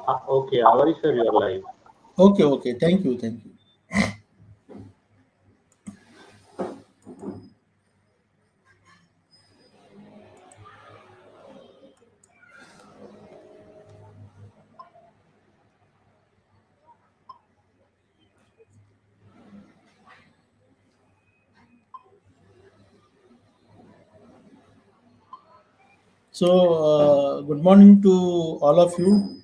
Okay, Avari sir, you're live. Okay, okay. Thank you, thank you. So, good morning to all of you.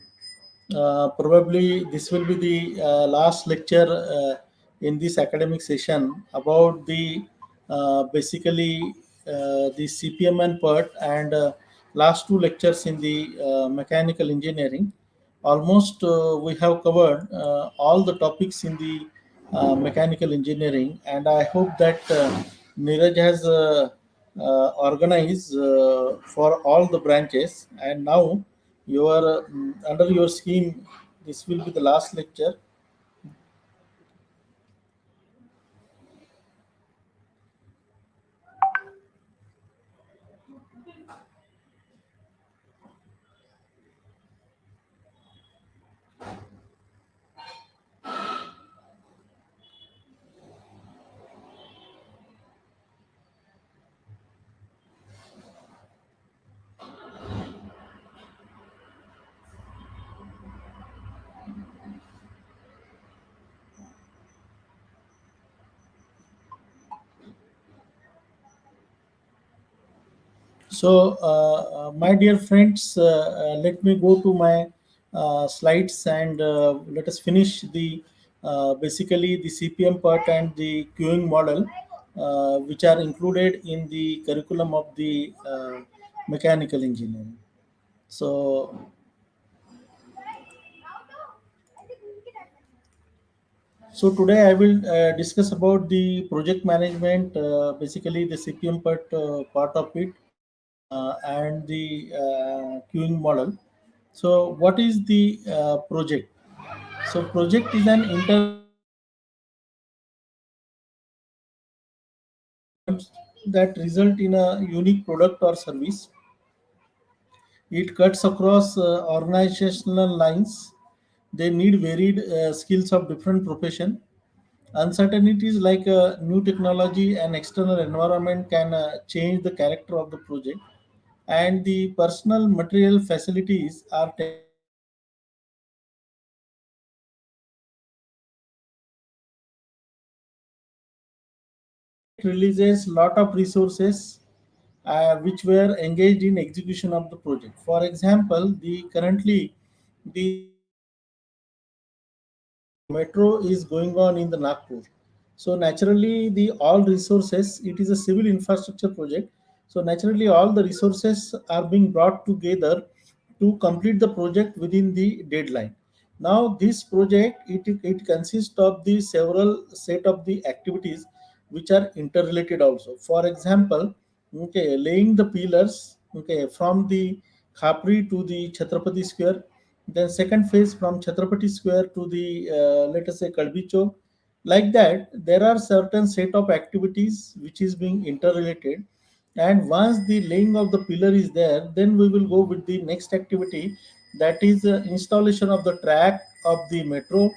Probably this will be the last lecture in this academic session about the basically the CPMN part and last two lectures in the mechanical engineering. Almost we have covered all the topics in the mechanical engineering, and I hope that Neeraj has organized for all the branches, and now your under your scheme, this will be the last lecture. So, my dear friends, let me go to my slides and let us finish the basically the CPM part and the queuing model, which are included in the curriculum of the mechanical engineering. So, so today I will discuss about the project management, basically the CPM part of it, and the queuing model. So, what is the project? So, project is an that result in a unique product or service. It cuts across organizational lines. They need varied skills of different profession. Uncertainties like new technology and external environment can change the character of the project, and the personal material facilities are releases lot of resources which were engaged in execution of the project. For example, the currently the metro is going on in the Nagpur. So naturally, the all resources, it is a civil infrastructure project. So naturally, all the resources are being brought together to complete the project within the deadline. Now, this project it consists of the several set of the activities which are interrelated also. For example, okay, laying the pillars, okay, from the Khapri to the Chhatrapati Square, then second phase from Chhatrapati Square to the let us say Kalbi Chowk. Like that, there are certain set of activities which is being interrelated. And once the laying of the pillar is there, then we will go with the next activity, that is installation of the track of the metro.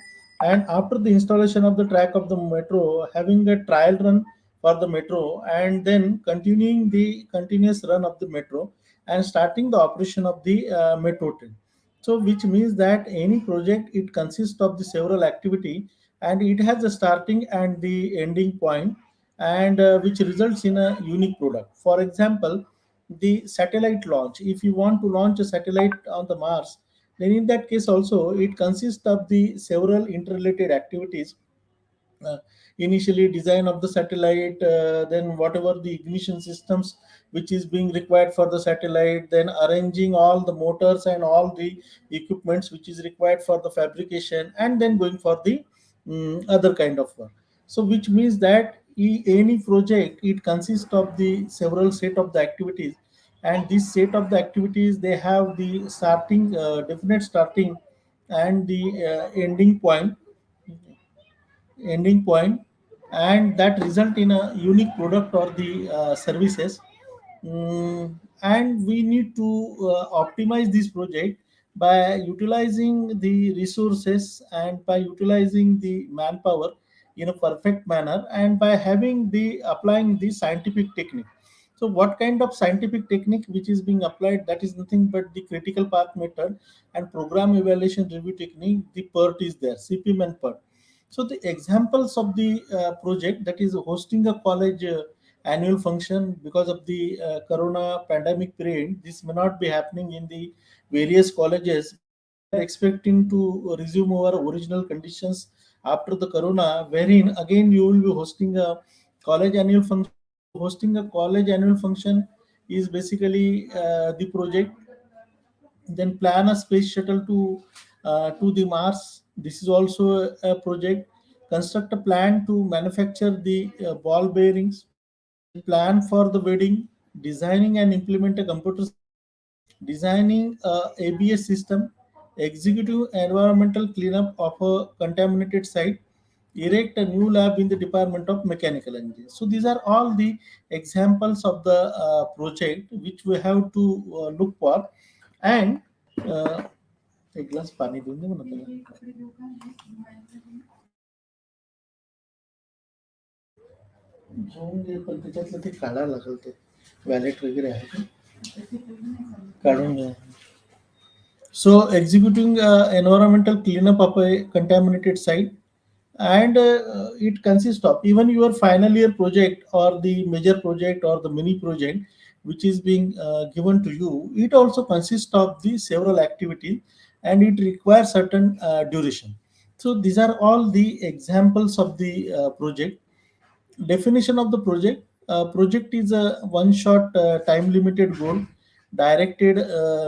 And after the installation of the track of the metro, having a trial run for the metro, and then continuing the continuous run of the metro, and starting the operation of the metro train. So which means that any project, it consists of the several activity, and it has a starting and the ending point, and which results in a unique product. For example, the satellite launch, if you want to launch a satellite on the Mars, then in that case also it consists of the several interrelated activities. uh, Initially design of the satellite, then whatever the ignition systems which is being required for the satellite, then arranging all the motors and all the equipments which is required for the fabrication, and then going for the other kind of work. So which means that any project, it consists of the several set of the activities, and this set of the activities, they have the starting, definite starting, and the ending point, and that result in a unique product or the services. And we need to optimize this project by utilizing the resources and by utilizing the manpower in a perfect manner, and by having the applying the scientific technique. So what kind of scientific technique which is being applied? That is nothing but the critical path method and program evaluation review technique. The PERT is there, CPM and PERT. So the examples of the project, that is hosting a college annual function. Because of the corona pandemic period, this may not be happening in the various colleges, but we are expecting to resume our original conditions after the corona, wherein again you will be hosting a college annual function. So hosting a college annual function is basically the project. Then plan a space shuttle to the Mars. This is also a project. Construct a plan to manufacture the ball bearings. Then plan for the wedding. Designing and implement a computer system. Designing a ABS system. Executive environmental cleanup of a contaminated site. Erect a new lab in the Department of Mechanical Engineering. So these are all the examples of the project which we have to look for. And एक glass पानी देऊन दे म्हणा त्याला. घेऊन घे, पण त्याच्यातलं ते काढायला लागेल, ते वॅलेट वगैरे आहे ते काढून घ्या. So executing environmental cleanup of a contaminated site, and it consists of even your final year project or the major project or the mini project which is being given to you. It also consists of the several activities, and it requires certain duration. So these are all the examples of the project. Definition of the project. Project is a one shot time limited goal directed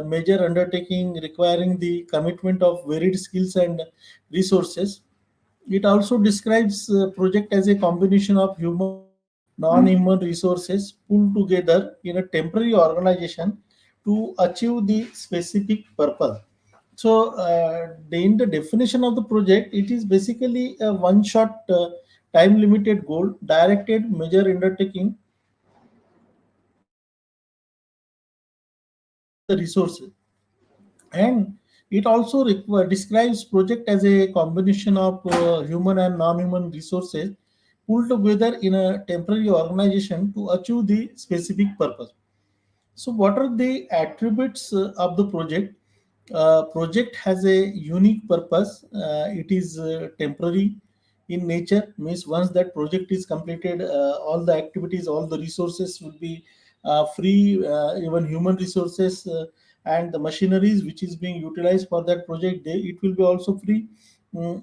major undertaking requiring the commitment of varied skills and resources. It also describes project as a combination of human and non-human resources pulled together in a temporary organization to achieve the specific purpose. So, in the definition of the project, it is basically a one-shot, time-limited goal, directed major undertaking requiring the resources. And it also describes project as a combination of human and non-human resources pulled together in a temporary organization to achieve the specific purpose. So, what are the attributes of the project? Project has a unique purpose. It is temporary in nature. Means once that project is completed, all the activities, all the resources will be free. Even human resources and the machineries which is being utilized for that project, it will be also free.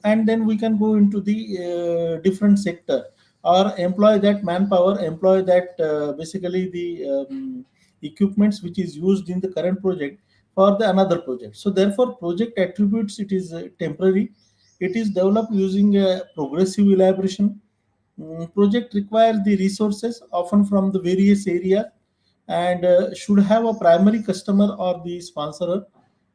And then we can go into the different sector, or employ that manpower, employ that basically the equipments which is used in the current project for the another project. So therefore project attributes, it is temporary. It is developed using a progressive elaboration. Project requires the resources often from the various areas, and should have a primary customer or the sponsorer.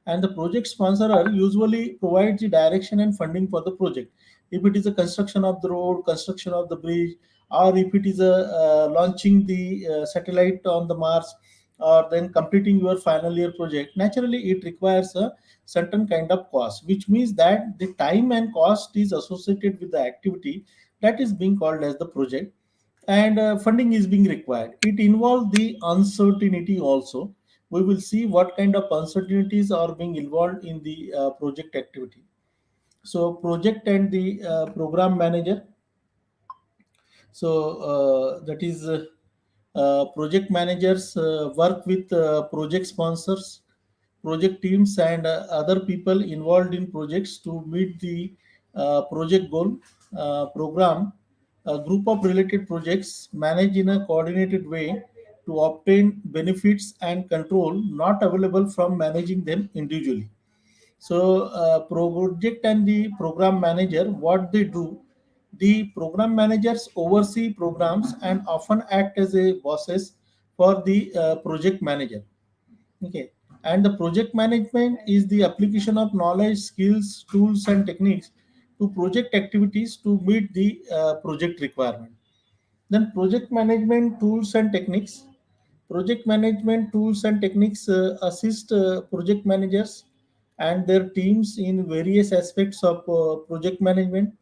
And the project sponsorer usually provides the direction and funding for the project. If it is a construction of the road, construction of the bridge, or if it is a launching the satellite on the Mars, or then completing your final year project, naturally it requires a certain kind of cost, which means that the time and cost is associated with the activity that is being called as the project. And funding is being required. It involves the uncertainty also. We will see what kind of uncertainties are being involved in the project activity. So project and the program manager. So that is project managers work with project sponsors, project teams, and other people involved in projects to meet the project goal. Program a group of related projects managed in a coordinated way to obtain benefits and control not available from managing them individually. So, project and the program manager, what they do, the program managers oversee programs and often act as a bosses for the project manager. Okay, and the project management is the application of knowledge, skills, tools, and techniques to project activities to meet the project requirement. Then project management tools and techniques. Project management tools and techniques assist project managers and their teams in various aspects of project management.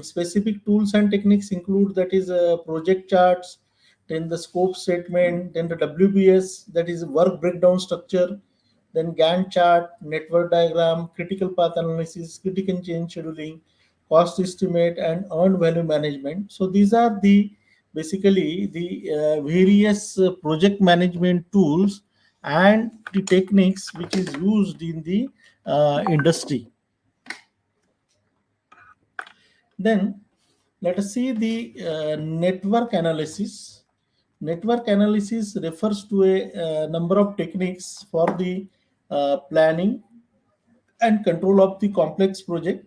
Specific tools and techniques include, that is, project charts, then the scope statement, then the WBS, that is work breakdown structure, then Gantt chart, network diagram, critical path analysis, critical change scheduling, cost estimate, and earned value management. So these are the basically the various project management tools and the techniques which is used in the industry. Then let us see the network analysis. Network analysis refers to a number of techniques for the planning and control of the complex project.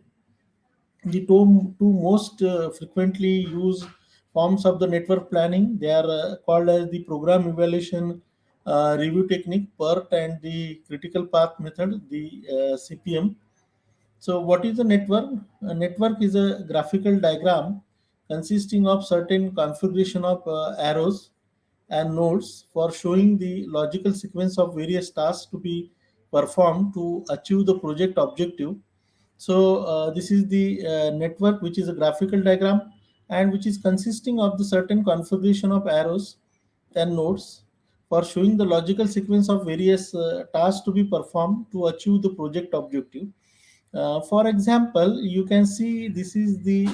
The two most frequently used forms of the network planning, they are called as the program evaluation review technique, PERT, and the critical path method, the CPM. So, what is a network? A network is a graphical diagram consisting of certain configuration of arrows and nodes for showing the logical sequence of various tasks to be performed to achieve the project objective. So, this is the network, which is a graphical diagram and which is consisting of the certain configuration of arrows and nodes for showing the logical sequence of various tasks to be performed to achieve the project objective. For example, you can see this is the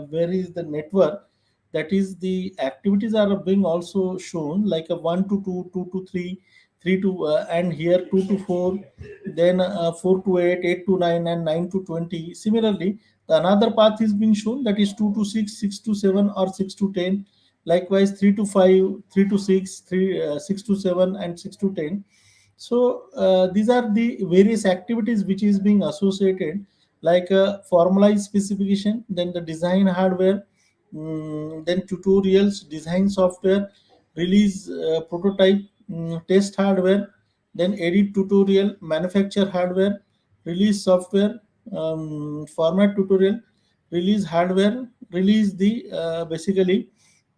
where is the network, that is the activities are being also shown like a 1 to 2, 2 to 3, 3 to and here 2 to 4, then 4 to 8, 8 to 9, and 9 to 20. Similarly, the another path is being shown, that is 2 to 6, 6 to 7, or 6 to 10. Likewise, 3 to 5, 3 to 6, 6 to 7, and 6 to 10. So these are the various activities which is being associated, like formalized specification, then the design hardware, then tutorials, design software, release prototype, test hardware, then edit tutorial, manufacture hardware, release software, format tutorial, release hardware, release the basically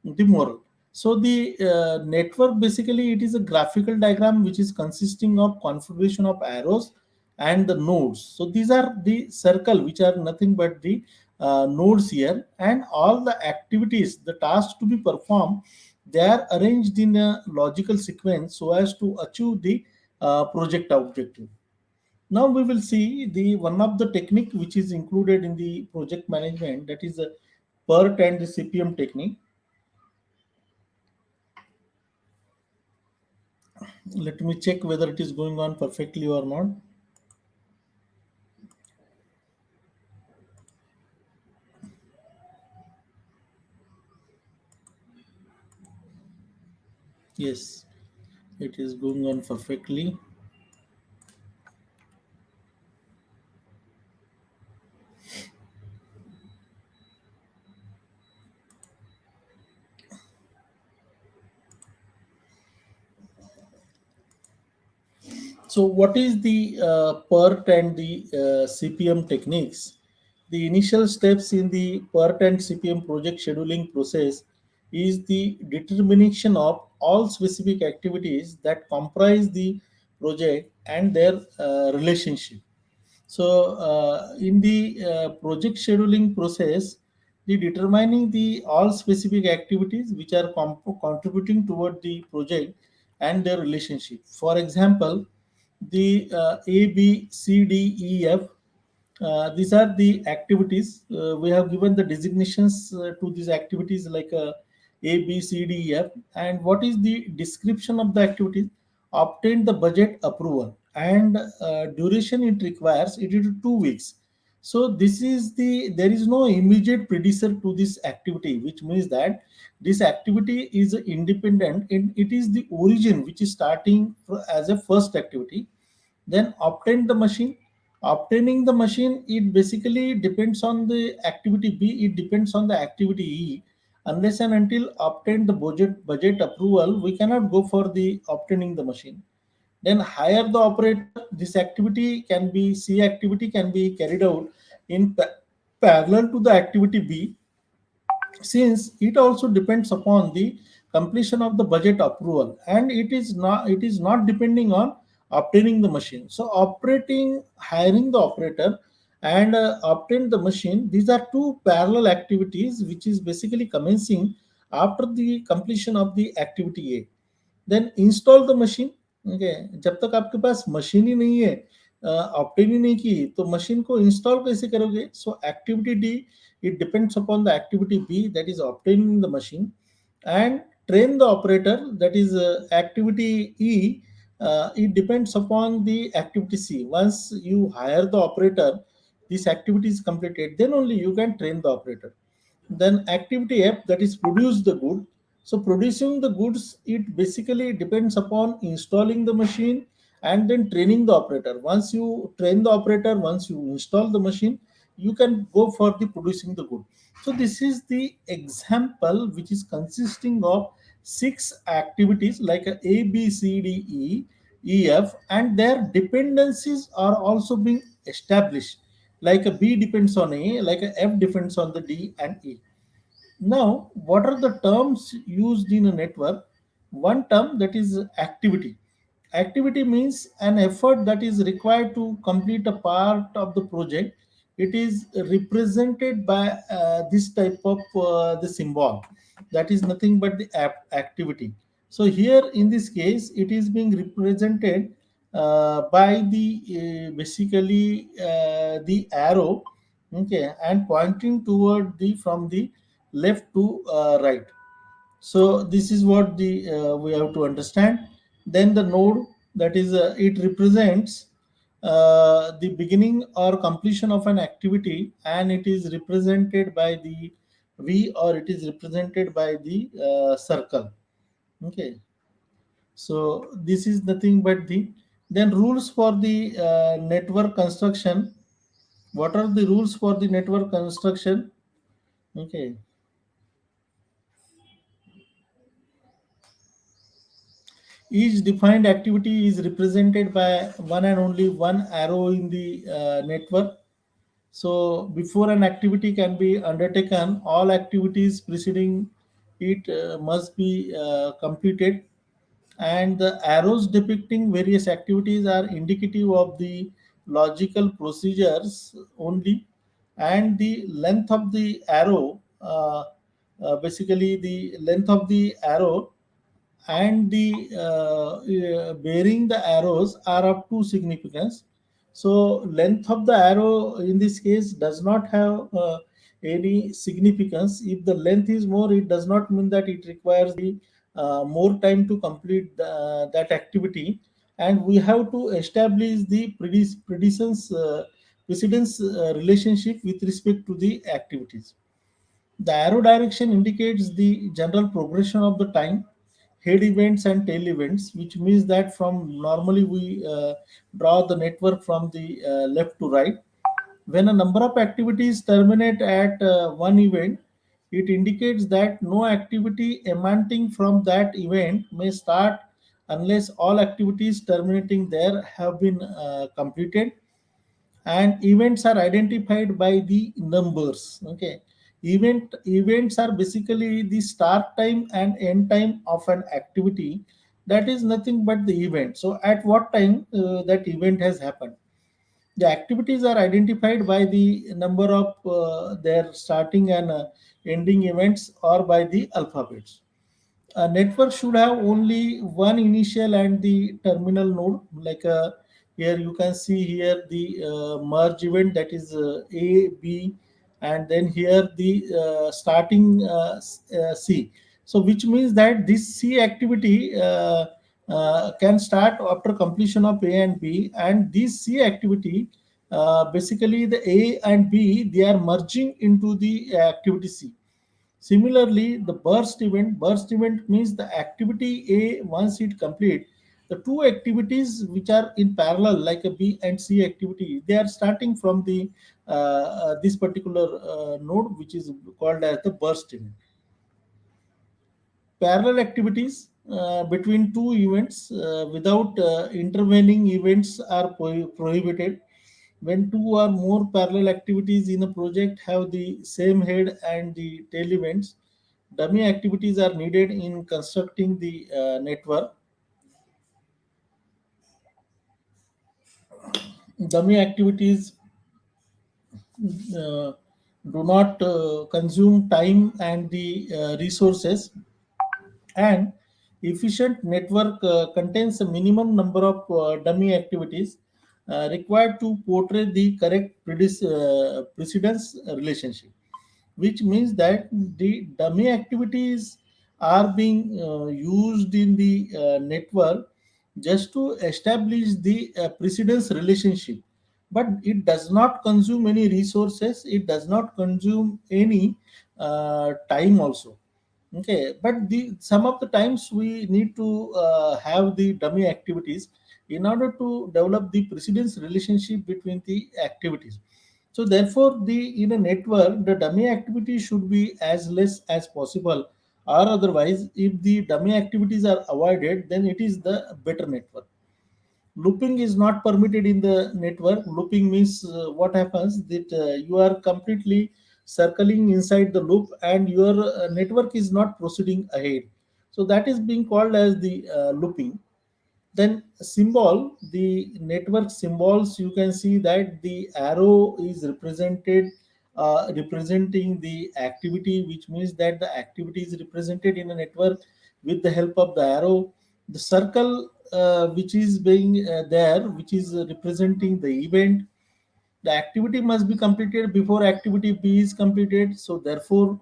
the moral. So the network, basically it is a graphical diagram which is consisting of configuration of arrows and the nodes. So these are the circle which are nothing but the nodes here, and all the activities, the tasks to be performed, they are arranged in a logical sequence so as to achieve the project objective. Now we will see the one of the technique which is included in the project management, that is a PERT and the CPM technique. Let me check whether it is going on perfectly or not. Yes, it is going on perfectly. So, what is the PERT and the CPM techniques? The initial steps in the PERT and CPM project scheduling process is the determination of all specific activities that comprise the project and their relationship. So, in the project scheduling process, the determining the all specific activities which are contributing toward the project and their relationship. For example, the A, B, C, D, E, F. These are the activities. We have given the designations to these activities like A, B, C, D, E, F. And what is the description of the activities? Obtain the budget approval, and duration it requires, it is 2 weeks. So this is the, there is no immediate predecessor to this activity, which means that this activity is independent and it is the origin which is starting as a first activity. Then obtain the machine. Obtaining the machine, it basically depends on the activity B, it depends on the activity E. Unless and until obtain the budget approval, we cannot go for the obtaining the machine. Then hire the operator. This activity can be, C activity can be carried out in parallel to the activity B, since it also depends upon the completion of the budget approval, and it is not depending on obtaining the machine. So operating, hiring the operator, and obtain the machine, these are two parallel activities which is basically commencing after the completion of the activity A. Then install the machine. Okay, जब तक आपके पास machine ही नहीं है, obtain ही नहीं की, तो machine को install कैसे करोगे? सो activity D, it depends upon the activity B, that is obtaining the machine, and train the operator, that is activity E. It depends upon the activity C. Once you hire the operator, this activity is completed, then only you can train the operator. Then activity F, that is produce the good. So producing the goods, it basically depends upon installing the machine and then training the operator. Once you train the operator, once you install the machine, you can go for the producing the good. So this is the example which is consisting of six activities like a B C D E E F, and their dependencies are also being established. Like a B depends on A, like a F depends on the D and E. Now, what are the terms used in a network? One term, that is activity. Activity means an effort that is required to complete a part of the project. It is represented by this type of the symbol. That is nothing but the activity. So here in this case, it is being represented by the basically the arrow, okay, and pointing toward the from the left to right. So this is what the we have to understand. Then the node, that is it represents the beginning or completion of an activity, and it is represented by the V, or it is represented by the circle. Okay, so this is nothing but the, then rules for the network construction. What are the rules for the network construction? Okay, each defined activity is represented by one and only one arrow in the network. So before an activity can be undertaken, all activities preceding it must be completed, and the arrows depicting various activities are indicative of the logical procedures only, and the length of the arrow, basically the length of the arrow and the bearing the arrows are of two significance. So length of the arrow in this case does not have any significance. If the length is more, it does not mean that it requires the more time to complete that activity, and we have to establish the precedence relationship with respect to the activities. The arrow direction indicates the general progression of the time, head events and tail events, which means that from normally we draw the network from the left to right. When a number of activities terminate at one event, it indicates that no activity emanating from that event may start unless all activities terminating there have been completed. And events are identified by the numbers. Okay, events are basically the start time and end time of an activity. That is nothing but the event. So at what time that event has happened. The activities are identified by the number of their starting and ending events, or by the alphabets. A network should have only one initial and the terminal node. Like here you can see here the merge event, that is A B, and then here the starting C. So which means that this C activity can start after completion of A and B, and this C activity, basically the A and B, they are merging into the activity C. Similarly, the burst event means the activity A, once it complete, the two activities which are in parallel, like a B and C activity, they are starting from the this particular node, which is called as the burst event. Parallel activities between two events without intervening events are prohibited. When two or more parallel activities in a project have the same head and the tail events, dummy activities are needed in constructing the network. dummy activities uh, do not consume time and the resources, and efficient network contains a minimum number of dummy activities required to portray the correct precedence relationship, which means that the dummy activities are being used in the network just to establish the precedence relationship, but it does not consume any resources, it does not consume any time also. Okay, but the some of the times we need to have the dummy activities in order to develop the precedence relationship between the activities. So therefore, the in a network, the dummy activity should be as less as possible, or otherwise, if the dummy activities are avoided, then it is the better network. Looping is not permitted in the network. Looping means what happens that you are completely circling inside the loop and your network is not proceeding ahead. So that is being called as the looping. Then symbol, the network symbols, you can see that the arrow is represented representing the activity, which means that the activity is represented in a network with the help of the arrow. The circle which is being there, which is representing the event. The activity must be completed before activity B is completed. So therefore,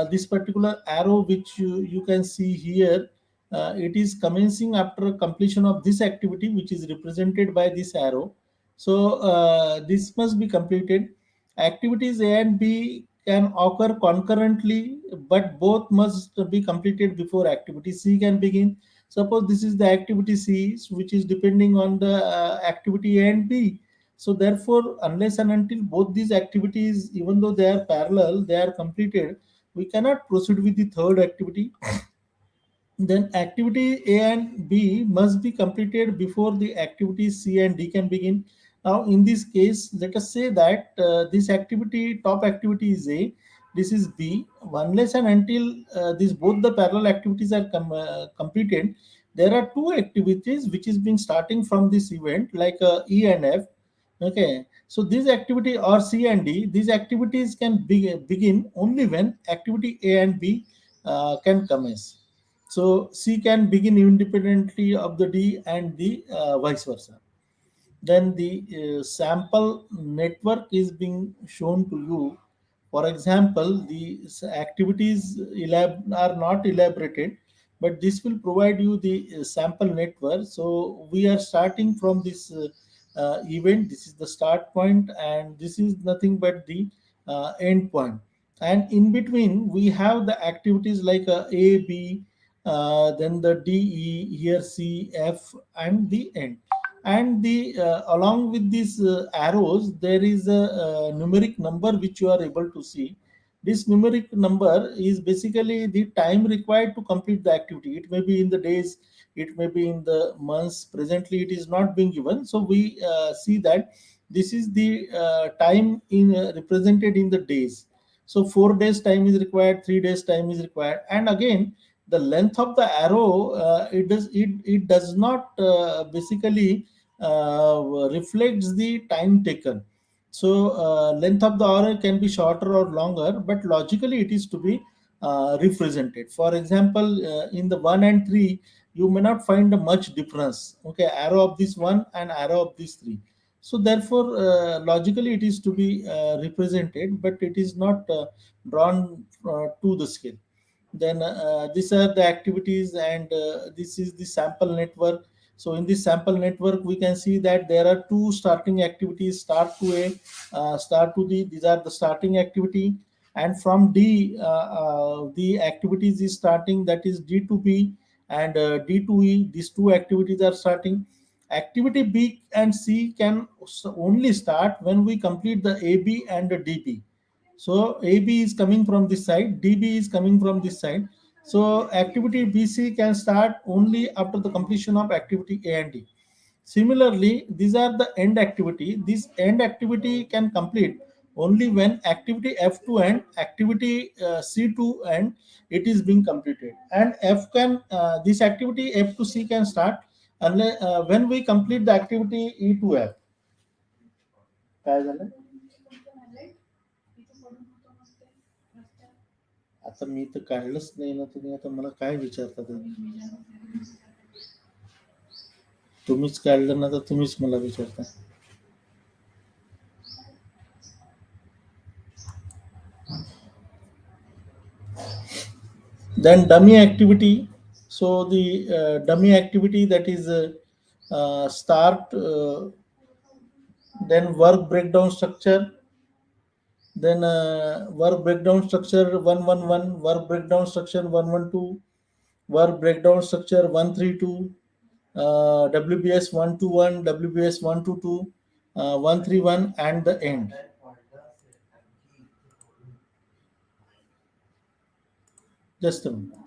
this particular arrow which you can see here, it is commencing after completion of this activity, which is represented by this arrow. So this must be completed. Activities A and B can occur concurrently, but both must be completed before activity C can begin. Suppose this is the activity C, which is depending on the activity A and B. So therefore, unless and until both these activities, even though they are parallel, they are completed, we cannot proceed with the third activity. Then activity A and B must be completed before the activity C and D can begin. Now, in this case, let us say that this activity, top activity is A, this is B. Unless and until these both the parallel activities are completed, there are two activities which is being starting from this event, like E and F. Okay, so this activity or C and D, these activities can begin only when activity A and B can commence. So C can begin independently of the D and the vice versa. Then the sample network is being shown to you. For example, the activities are not elaborated, but this will provide you the sample network. So we are starting from this event. This is the start point, and this is nothing but the end point. And in between, we have the activities like A, B, then the D, E, here C, F, and the end. And the along with these arrows there is a, numeric number which you are able to see. This numeric number is basically the time required to complete the activity. It may be in the days, it may be in the months. Presently it is not being given, so we see that this is the time in represented in the days. So 4 days time is required, 3 days time is required, and again the length of the arrow, it does not basically reflects the time taken. So length of the arrow can be shorter or longer, but logically it is to be represented. For example, in the 1 and 3, you may not find a much difference. Okay, arrow of this 1 and arrow of this 3. So therefore, logically it is to be represented, but it is not drawn to the scale. Then these are the activities, and this is the sample network. So in this sample network we can see that there are two starting activities, start to A, start to D. These are the starting activity, and from D the activities is starting, that is D to B and D to E. These two activities are starting. Activity B and C can only start when we complete the AB and the DB. So AB is coming from this side, DB is coming from this side. So activity BC can start only after the completion of activity A and D. Similarly, these are the end activity. This end activity can complete only when activity F to end, activity C to end, it is being completed. And F can, this activity F to C can start unless, when we complete the activity E to F. काय झालं? आता मी तर काढलंच नाही ना, तुम्ही आता मला काय विचारता ते? तुम्हीच काढलं ना, तर तुम्हीच मला विचारता. Then dummy activity. So the dummy activity, that is start, then work breakdown structure, then work breakdown structure 111, work breakdown structure 112, work breakdown structure 132, WBS 121, WBS 122, 131, and the end. Just a minute.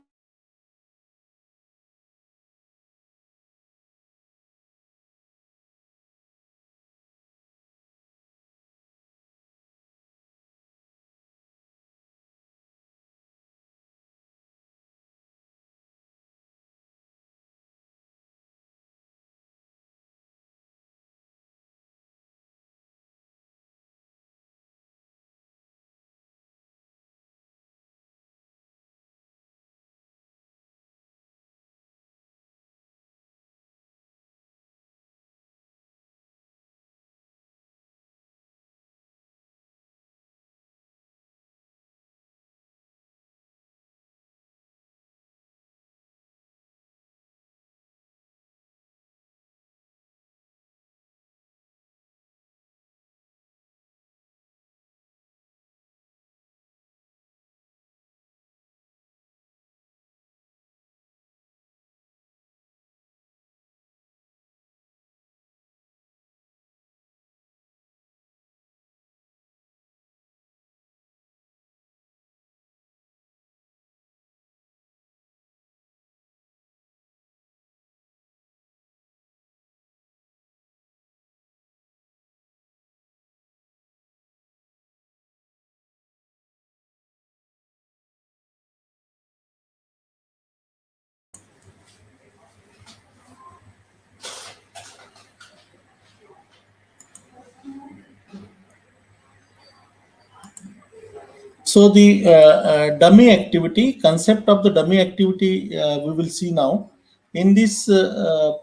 So the dummy activity, concept of the dummy activity, we will see now. In this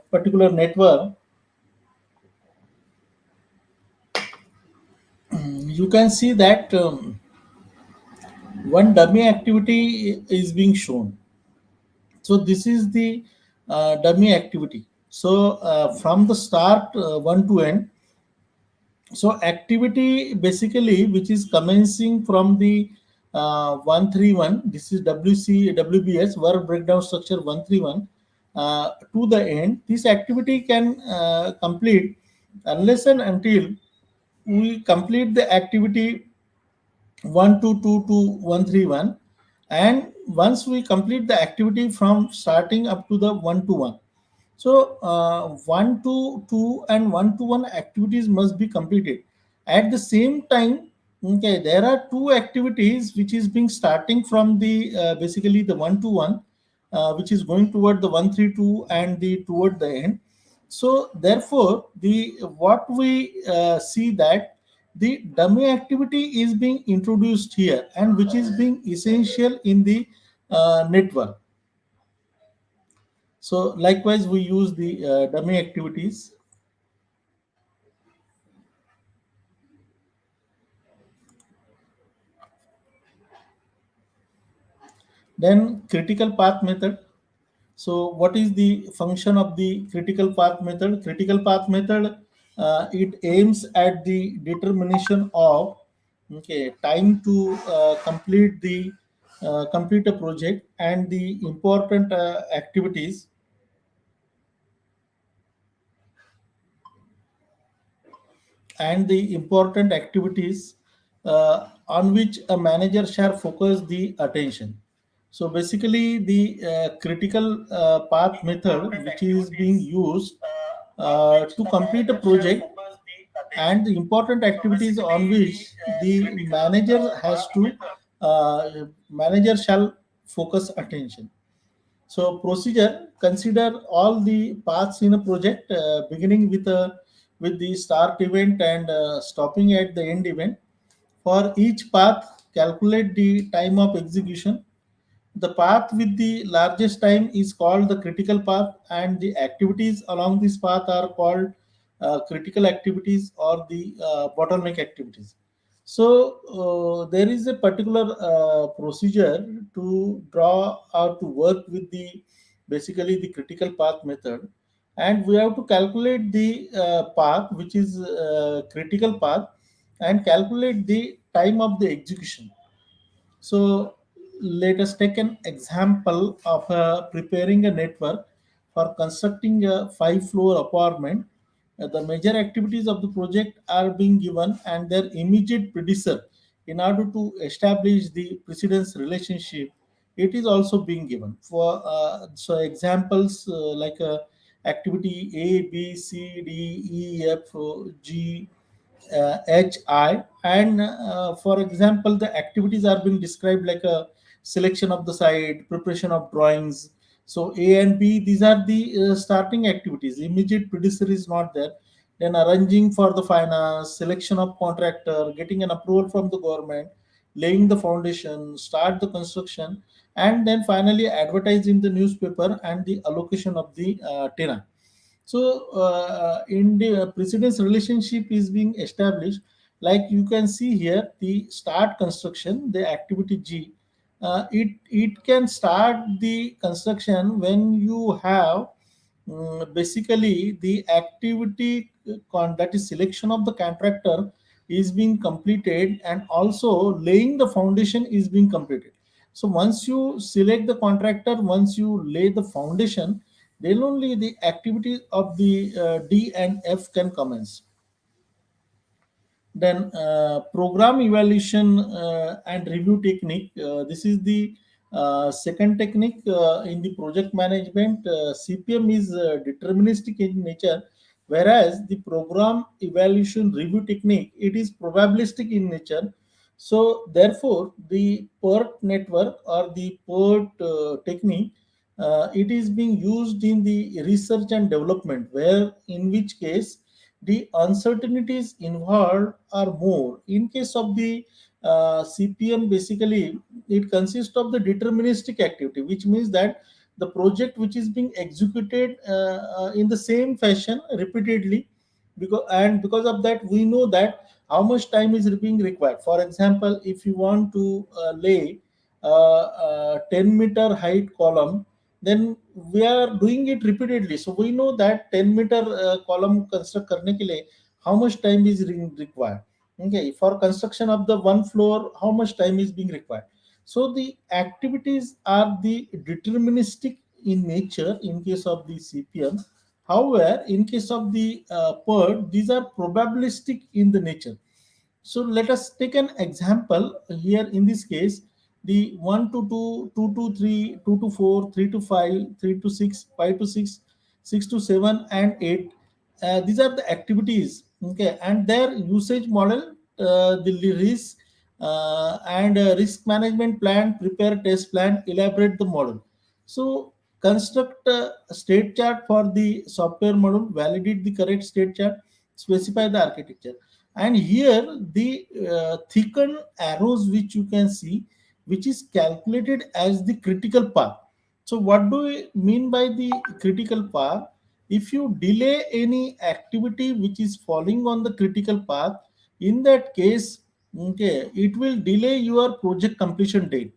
particular network, you can see that one dummy activity is being shown. So this is the dummy activity. So from the start, one to end. So activity basically which is commencing from the 131, this is WBS, work breakdown structure 131, to the end. This activity can complete unless and until we complete the activity 122 to 131, and once we complete the activity from starting up to the 1 to 1. So 1 to 2 and 1 to 1 activities must be completed at the same time. Okay, there are two activities which is being starting from the basically the 1 to 1, which is going toward the 132 and the toward the end. So therefore the what we see that the dummy activity is being introduced here, and which is being essential in the network. So likewise we use the dummy activities. Then critical path method. So what is the function of the critical path method? Critical path method, it aims at the determination of, okay, time to complete a project, and the important activities, on which a manager shall focus the attention. So basically, the critical path method, which is being used to complete a project, and the important activities on which the manager shall focus attention. So procedure, consider all the paths in a project, beginning with with the start event and stopping at the end event. For each path, calculate the time of execution. The path with the largest time is called the critical path, and the activities along this path are called critical activities or the bottleneck activities. So there is a particular procedure to draw or to work with the basically the critical path method, and we have to calculate the path which is critical path and calculate the time of the execution. So let us take an example of preparing a network for constructing a five-floor apartment. The major activities of the project are being given and their immediate predecessor in order to establish the precedence relationship. It is also being given for so examples like activity A, B, C, D, E, F, G, HI, and for example, the activities are being described like a selection of the site, preparation of drawings. So A and B, these are the starting activities. Immediate predecessor is not there. Then arranging for the finance, selection of contractor, getting an approval from the government, laying the foundation, start the construction, and then finally advertise in the newspaper and the allocation of the tenant. So in the precedence relationship is being established, like you can see here the start construction, the activity G. It can start the construction when you have basically the activity that is selection of the contractor is being completed, and also laying the foundation is being completed. So once you select the contractor, once you lay the foundation, then only the activities of the D and F can commence. Then program evaluation and review technique. This is the second technique in the project management. CPM is deterministic in nature, whereas the program evaluation review technique, it is probabilistic in nature. So therefore, the PERT network or the PERT technique, it is being used in the research and development, where in which case the uncertainties involved are more. In case of the CPM, basically it consists of the deterministic activity, which means that the project which is being executed in the same fashion repeatedly, because of that we know that how much time is being required. For example, if you want to lay 10-meter height column, then we are doing it repeatedly, so we know that 10-meter column construct करने के लिए how much time is required. Okay, for construction of the one floor, how much time is being required. So the activities are the deterministic in nature in case of the CPM. However, in case of the PERD, these are probabilistic in the nature. So let us take an example here. In this case, the 1 to 2, 2 to 3, 2 to 4, 3 to 5, 3 to 6, 5 to 6, 6 to 7, and 8. These are the activities. Okay, and their usage model, the risk and risk management plan, prepare test plan, elaborate the model. So construct a state chart for the software model, validate the correct state chart, specify the architecture. And here the thickened arrows which you can see, which is calculated as the critical path. So what do we mean by the critical path? If you delay any activity which is falling on the critical path, in that case, okay, it will delay your project completion date.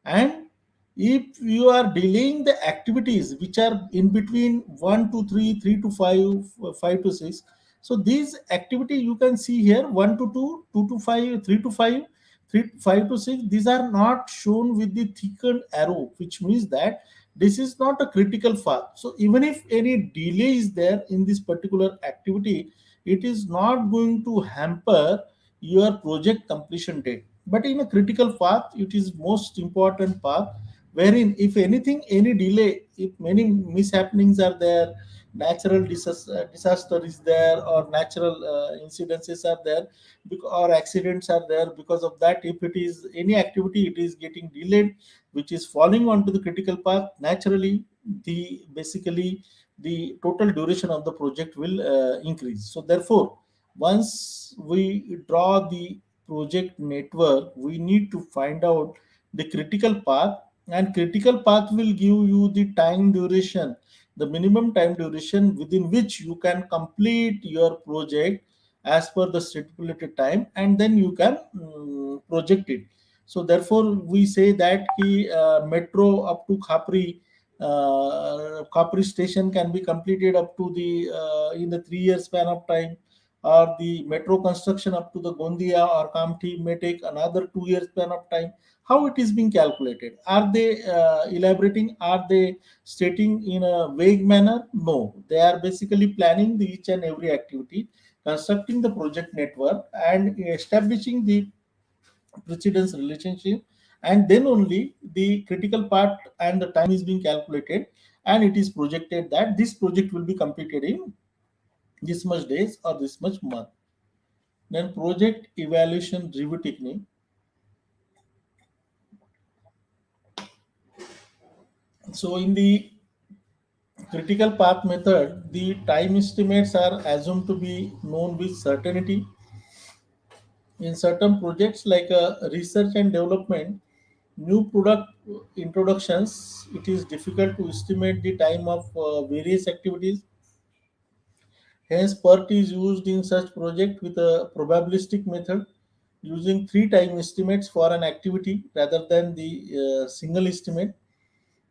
And if you are delaying the activities which are in between 1 to 3, 3 to 5, 5 to 6, so these activity you can see here 1 to 2, 2 to 5, 3 to 5, 3 5 to 6, these are not shown with the thickened arrow, which means that this is not a critical path. So even if any delay is there in this particular activity, it is not going to hamper your project completion date. But in a critical path, it is most important path, wherein if anything, any delay, if many mishappenings are there, natural disaster is there, or natural incidences are there, or accidents are there, because of that, if it is any activity, it is getting delayed, which is falling onto the critical path, naturally the basically the total duration of the project will increase. So therefore, once we draw the project network, we need to find out the critical path, and critical path will give you the time duration, the minimum time duration within which you can complete your project as per the stipulated time, and then you can project it. So therefore we say that metro up to Khapri station can be completed up to the in the 3 year span of time, or the metro construction up to the Gondia or Kamti may take another 2 year span of time. How it is being calculated? Are they elaborating? Are they stating in a vague manner? No, they are basically planning the each and every activity, constructing the project network, and establishing the precedence relationship, and then only the critical part and the time is being calculated, and it is projected that this project will be completed in this much days or this much month. Then project evaluation review technique. So in the critical path method, the time estimates are assumed to be known with certainty. In certain projects like research and development, new product introductions, it is difficult to estimate the time of various activities. Hence, PERT is used in such project with a probabilistic method, using three time estimates for an activity rather than the single estimate,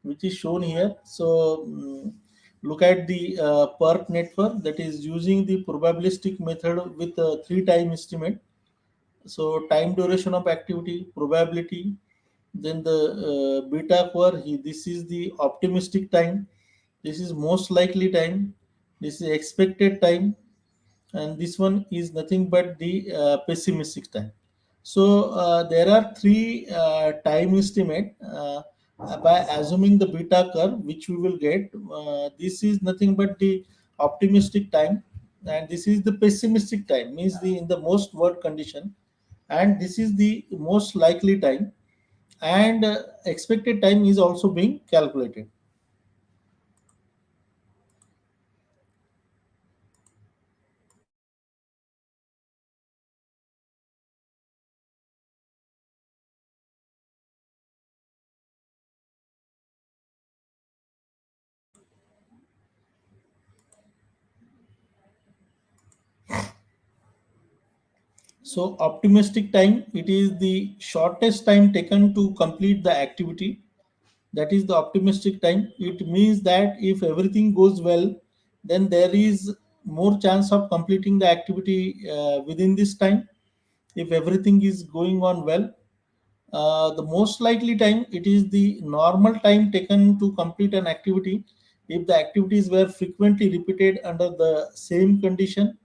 which is shown here. So, look at the PERT network that is using the probabilistic method with a three time estimate. So, time duration of activity, probability, then the beta curve. This is the optimistic time. This is most likely time. This is expected time, and this one is nothing but the pessimistic time. So there are three time estimate by assuming the beta curve, which we will get. This is nothing but the optimistic time, and this is the pessimistic time, means the in the most worst condition, and this is the most likely time, and expected time is also being calculated. So optimistic time, it is the shortest time taken to complete the activity. That is the optimistic time. It means that if everything goes well, then there is more chance of completing the activity within this time. If everything is going on well, the most likely time, it is the normal time taken to complete an activity if the activities were frequently repeated under the same condition,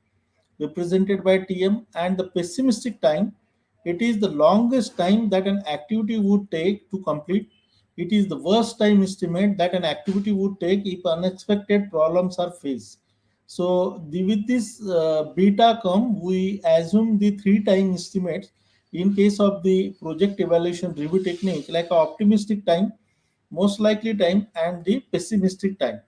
represented by Tm. And the pessimistic time, it is the longest time that an activity would take to complete. It is the worst time estimate that an activity would take if unexpected problems are faced. So with this beta come, we assume the three time estimates in case of the project evaluation review technique, like optimistic time, most likely time, and the pessimistic time.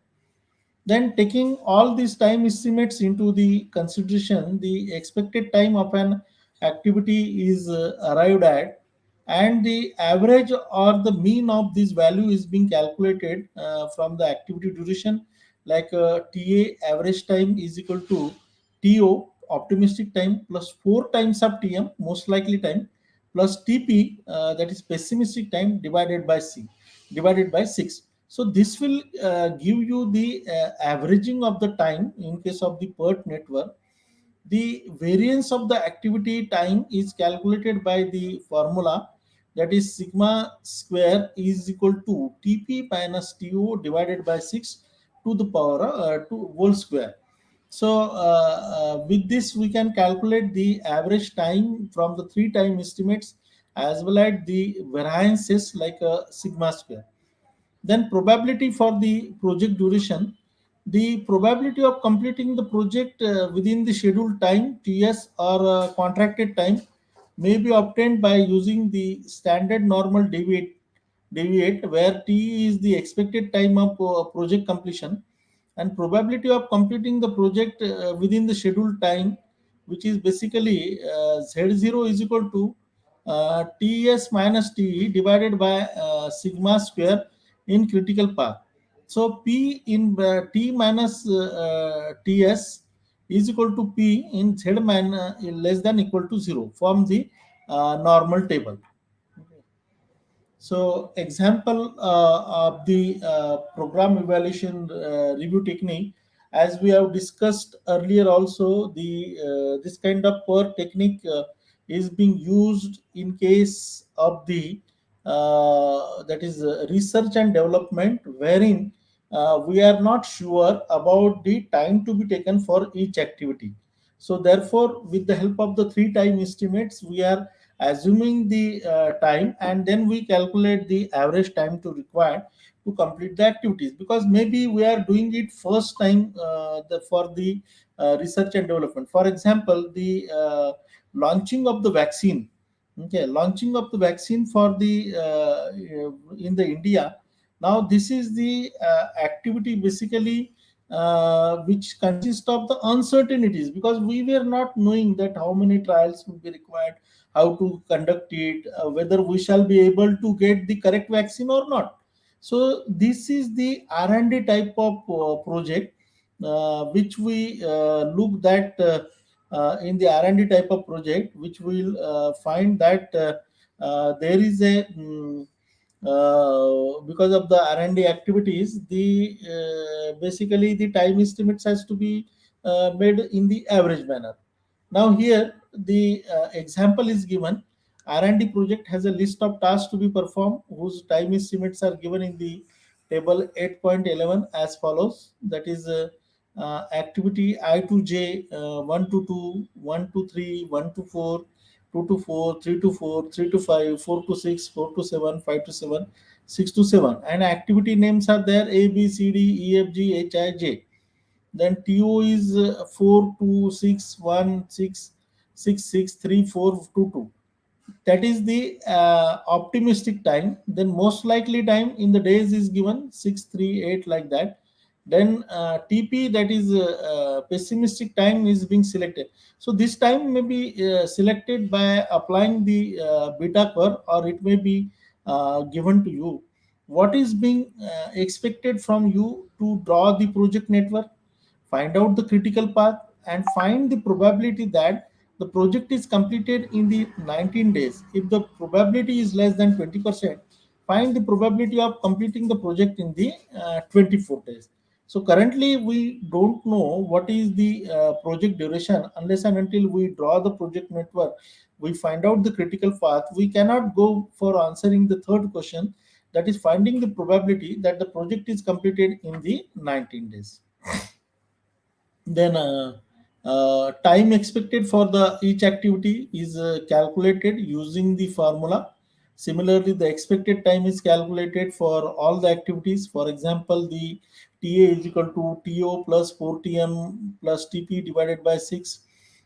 Then, taking all these time estimates into the consideration, the expected time of an activity is arrived at, and the average or the mean of this value is being calculated from the activity duration, like TA average time is equal to TO optimistic time plus 4 times of TM most likely time plus TP, that is pessimistic time, divided by C, divided by 6. So this will give you the averaging of the time in case of the PERT network. The variance of the activity time is calculated by the formula, that is sigma square is equal to TP minus TO divided by 6 to the power 2 whole square. So with this we can calculate the average time from the three time estimates, as well as the variances like sigma square. Then probability for the project duration. The probability of completing the project within the scheduled time, TS, or contracted time may be obtained by using the standard normal deviate, where T is the expected time of project completion and probability of completing the project within the scheduled time, which is basically z0 is equal to ts minus te divided by sigma square in critical path. So p in t minus ts is equal to p in z less than equal to 0 from the normal table. So, example of the program evaluation review technique, as we have discussed earlier, also the this kind of per technique is being used in case of the that is research and development, wherein we are not sure about the time to be taken for each activity. So, therefore, with the help of the three time estimates, we are assuming the time, and then we calculate the average time to require to complete the activities, because maybe we are doing it first time for the research and development. For example, the launching of the vaccine. Okay, launching of the vaccine for the in the India. Now this is the activity basically which consists of the uncertainties, because we were not knowing that how many trials would be required, how to conduct it, whether we shall be able to get the correct vaccine or not. So this is the R&D type of project which we look that in the R&D type of project, which will find that there is a because of the R&D activities, the basically the time estimates has to be made in the average manner. Now here the example is given. R&D project has a list of tasks to be performed whose time estimates are given in the table 8.11 as follows. That is activity I to J, 1 to 2, 1 to 3, 1 to 4, 2 to 4, 3 to 4, 3 to 5, 4 to 6, 4 to 7, 5 to 7, 6 to 7. And activity names are there: A, B, C, D, E, F, G, H, I, J. Then TO is 4, 2, 6, 1, 6, 6, 6, 3, 4, 2, 2. That is the optimistic time. Then most likely time in the days is given 6, 3, 8, like that. Then TP, that is pessimistic time, is being selected. So this time may be selected by applying the beta curve, or it may be given to you. What is being expected from you to draw the project network, find out the critical path, and find the probability that the project is completed in the 19 days. If the probability is less than 20%, find the probability of completing the project in the 24 days. So currently we don't know what is the project duration unless and until we draw the project network, we find out the critical path. We cannot go for answering the third question, that is finding the probability that the project is completed in the 19 days. Then time expected for the each activity is calculated using the formula. Similarly, the expected time is calculated for all the activities. For example, the TA is equal to TO plus 4TM plus TP divided by 6.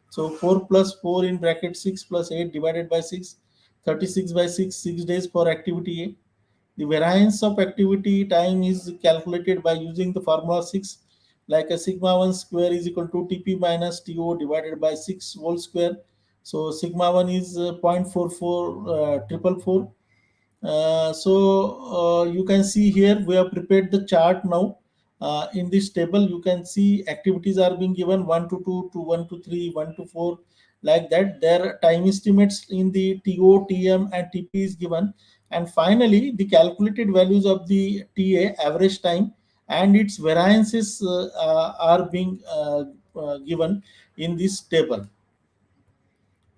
So 4 plus 4 in bracket 6 plus 8 divided by 6, 36 by 6, 6 days for activity A. The variance of activity time is calculated by using the formula 6, like a sigma 1 square is equal to TP minus TO divided by 6 whole square. So sigma 1 is 0.44 triple four. You can see here we have prepared the chart now. In this table, you can see activities are being given 1 to 2 to 1 to 3, 1 to 4, like that. Their time estimates in the TO, TM, and TP is given. And finally, the calculated values of the TA, average time, and its variances are being given in this table.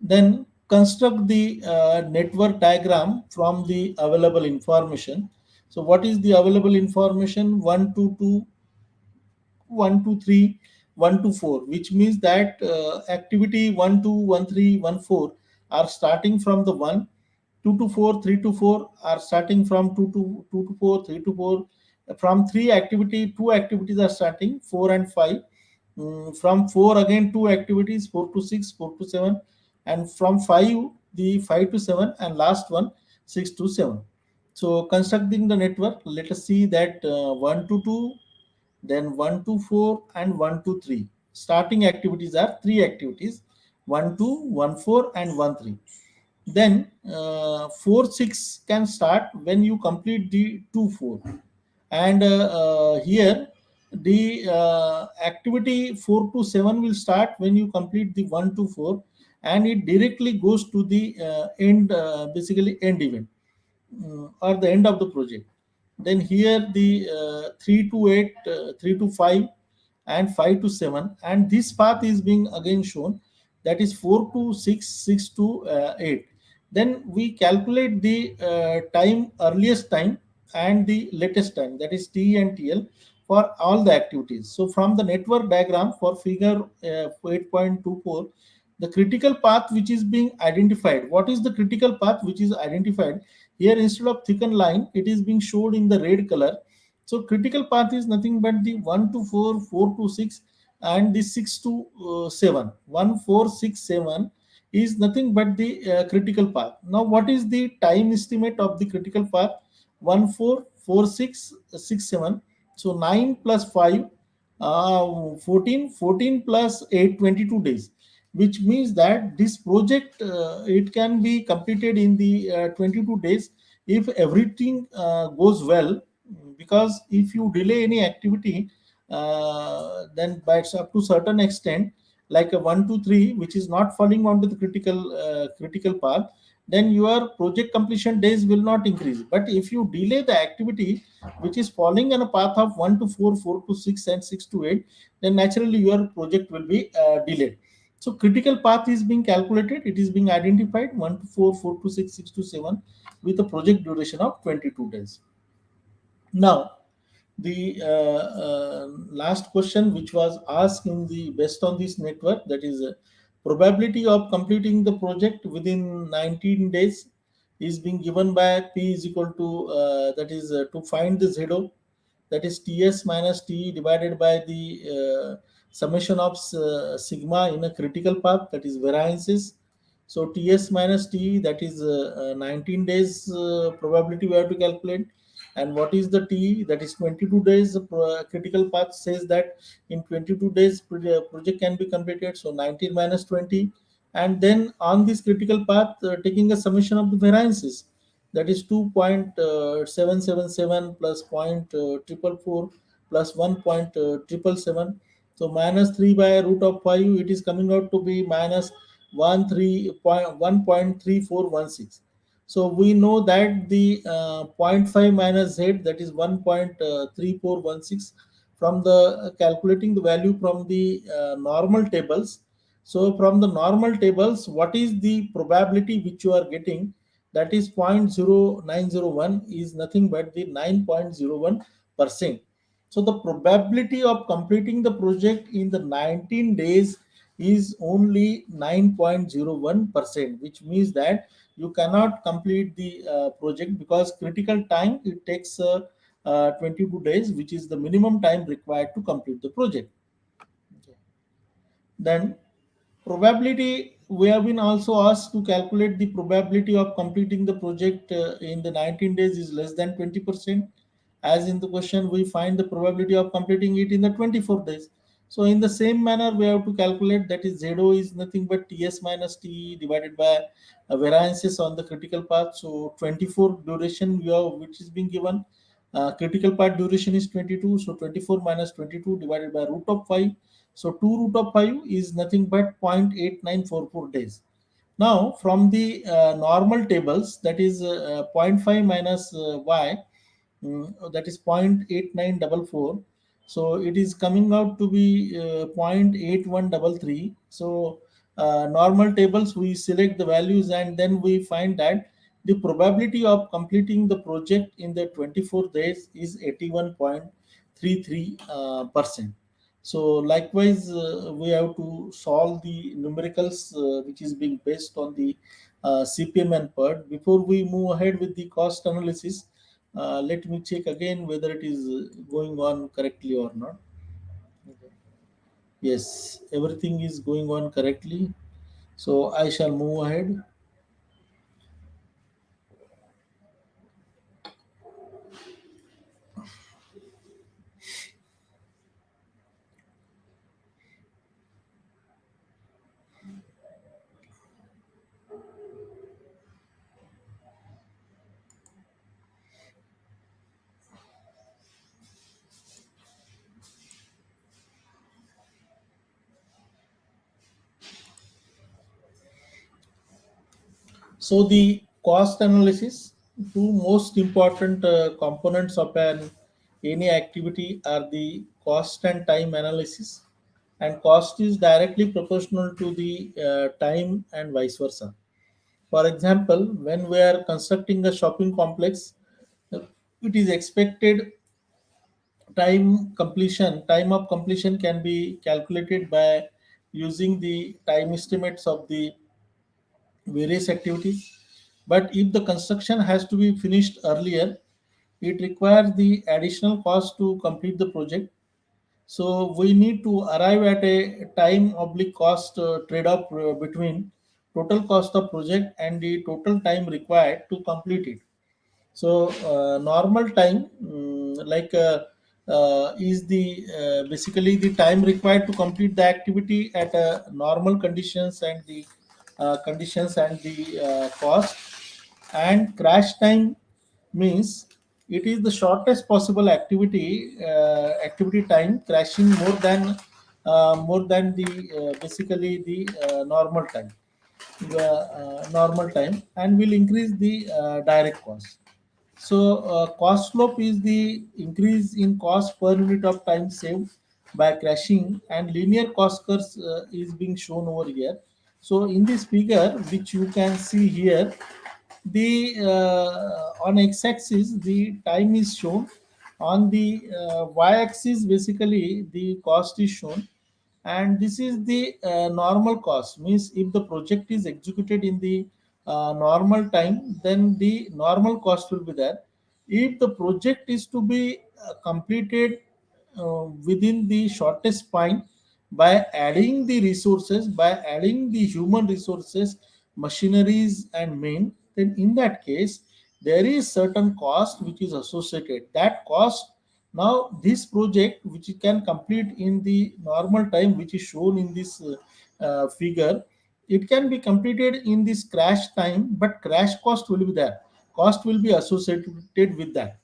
Then construct the network diagram from the available information. So what is the available information? 1 to 2, 1 to 3, 1 to 4, which means that activity 1, 2, 1, 3, 1, 4 are starting from the 1. 2 to 4, 3 to 4 are starting from 2 to 4, 3 to 4. From 3 activity, 2 activities are starting, 4 and 5. From 4 again 2 activities, 4 to 6, 4 to 7. And from 5, the 5 to 7, and last one 6 to 7. So constructing the network, let us see that 1 to 2 then 1 to 4 and 1 to 3. Starting activities are three activities: 1 2, 1 4 and 1 3. Then 4 6 can start when you complete the 2 4. And here the activity 4 to 7 will start when you complete the 1 to 4, and it directly goes to the end, basically end event, or the end of the project. Then here the 3 to 8, 3 to 5 and 5 to 7, and this path is being again shown, that is 4 to 6, 6 to 8. Then we calculate the time, earliest time and the latest time, that is T and TL, for all the activities. So from the network diagram for figure 8.24, the critical path which is being identified, what is the critical path which is identified here? Instead of thickened line, it is being showed in the red color. So critical path is nothing but the 1 to 4, 4 to 6, and the 6 to 7. 1, 4, 6, 7 is nothing but the critical path. Now, what is the time estimate of the critical path? 1, 4, 4, 6, 6, 7. So 9 plus 5, 14, 14 plus 8, 22 days, which means that this project, it can be completed in the 22 days if everything goes well. Because if you delay any activity, then by up to certain extent, like a 1 to 3 which is not falling onto the critical path, then your project completion days will not increase. But if you delay the activity which is falling on a path of 1 to 4, 4 to 6 and 6 to 8, then naturally your project will be delayed. So critical path is being calculated, it is being identified: 1 to 4, 4 to 6, 6 to 7, with a project duration of 22 days. Now, the last question which was asked in the based on this network, that is probability of completing the project within 19 days, is being given by P is equal to, that is to find the ZO, that is TS minus T divided by the summation of sigma in a critical path, that is variances. So TS minus T, that is 19 days probability we have to calculate. And what is the T? That is 22 days. Critical path says that in 22 days project can be completed. So 19 minus 20. And then on this critical path, taking a summation of the variances, that is 2.777 plus 0.444 plus 1.777. So minus 3 by root of 5, it is coming out to be minus 1.3416. So we know that the zero point 0.5 minus z, that is 1.3416, from the calculating the value from the normal tables. So from the normal tables, what is the probability which you are getting? That is 0.0901, is nothing but the 9.01%. So the probability of completing the project in the 19 days is only 9.01%, which means that you cannot complete the project, because critical time, it takes 22 days, which is the minimum time required to complete the project. Okay. Then probability, we have been also asked to calculate the probability of completing the project in the 19 days is less than 20%. As in the question, we find the probability of completing it in the 24 days. So in the same manner, we have to calculate, that is ZO is nothing but TS minus T divided by variances on the critical path. So 24 duration we have, which is being given. Critical path duration is 22. So 24 minus 22 divided by root of 5. So 2 root of 5 is nothing but 0.8944 days. Now, from the normal tables, that is zero point 0.5 minus y, that is 0.8944. So it is coming out to be 0.8133. So normal tables, we select the values, and then we find that the probability of completing the project in the 24 days is 81.33 percent. So likewise, we have to solve the numericals, which is being based on the CPM and PERD. Before we move ahead with the cost analysis, let me check again whether it is going on correctly or not. Okay. Yes, everything is going on correctly. So I shall move ahead. So the cost analysis, two most important components of an any activity are the cost and time analysis, and cost is directly proportional to the time and vice versa. For example, when we are constructing a shopping complex, uh, it is expected time of completion can be calculated by using the time estimates of the various activities. But if the construction has to be finished earlier, it requires the additional cost to complete the project. So we need to arrive at a time oblique cost trade-off between total cost of project and the total time required to complete it. So normal time, is the basically the time required to complete the activity at normal conditions and the cost. And crash time means it is the shortest possible activity time crashing more than the basically the normal time, and will increase the direct cost. So, cost slope is the increase in cost per unit of time saved by crashing, and linear cost curves is being shown over here. So, in this figure, which you can see here, the on x-axis the time is shown, on the y-axis basically the cost is shown, and this is the normal cost. Means if the project is executed in the normal time, then the normal cost will be there. If the project is to be completed within the shortest span by adding the resources, by adding the human resources, machineries and men, then in that case there is certain cost which is associated. That cost, now this project which you can complete in the normal time which is shown in this figure, it can be completed in this crash time, but crash cost will be there, cost will be associated with that.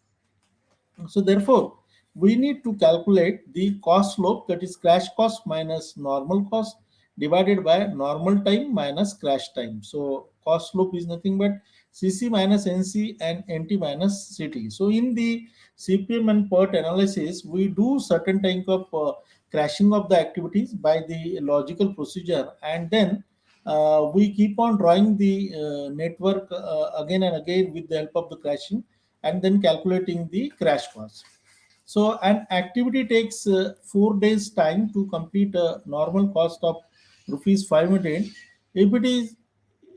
So therefore, we need to calculate the cost slope, that is crash cost minus normal cost divided by normal time minus crash time. So cost slope is nothing but CC minus NC and NT minus CT. So in the CPM and PERT analysis, we do certain type of crashing of the activities by the logical procedure, and then we keep on drawing the network again and again with the help of the crashing, and then calculating the crash cost. So an activity takes 4 days time to complete a normal cost of rupees 500. If it is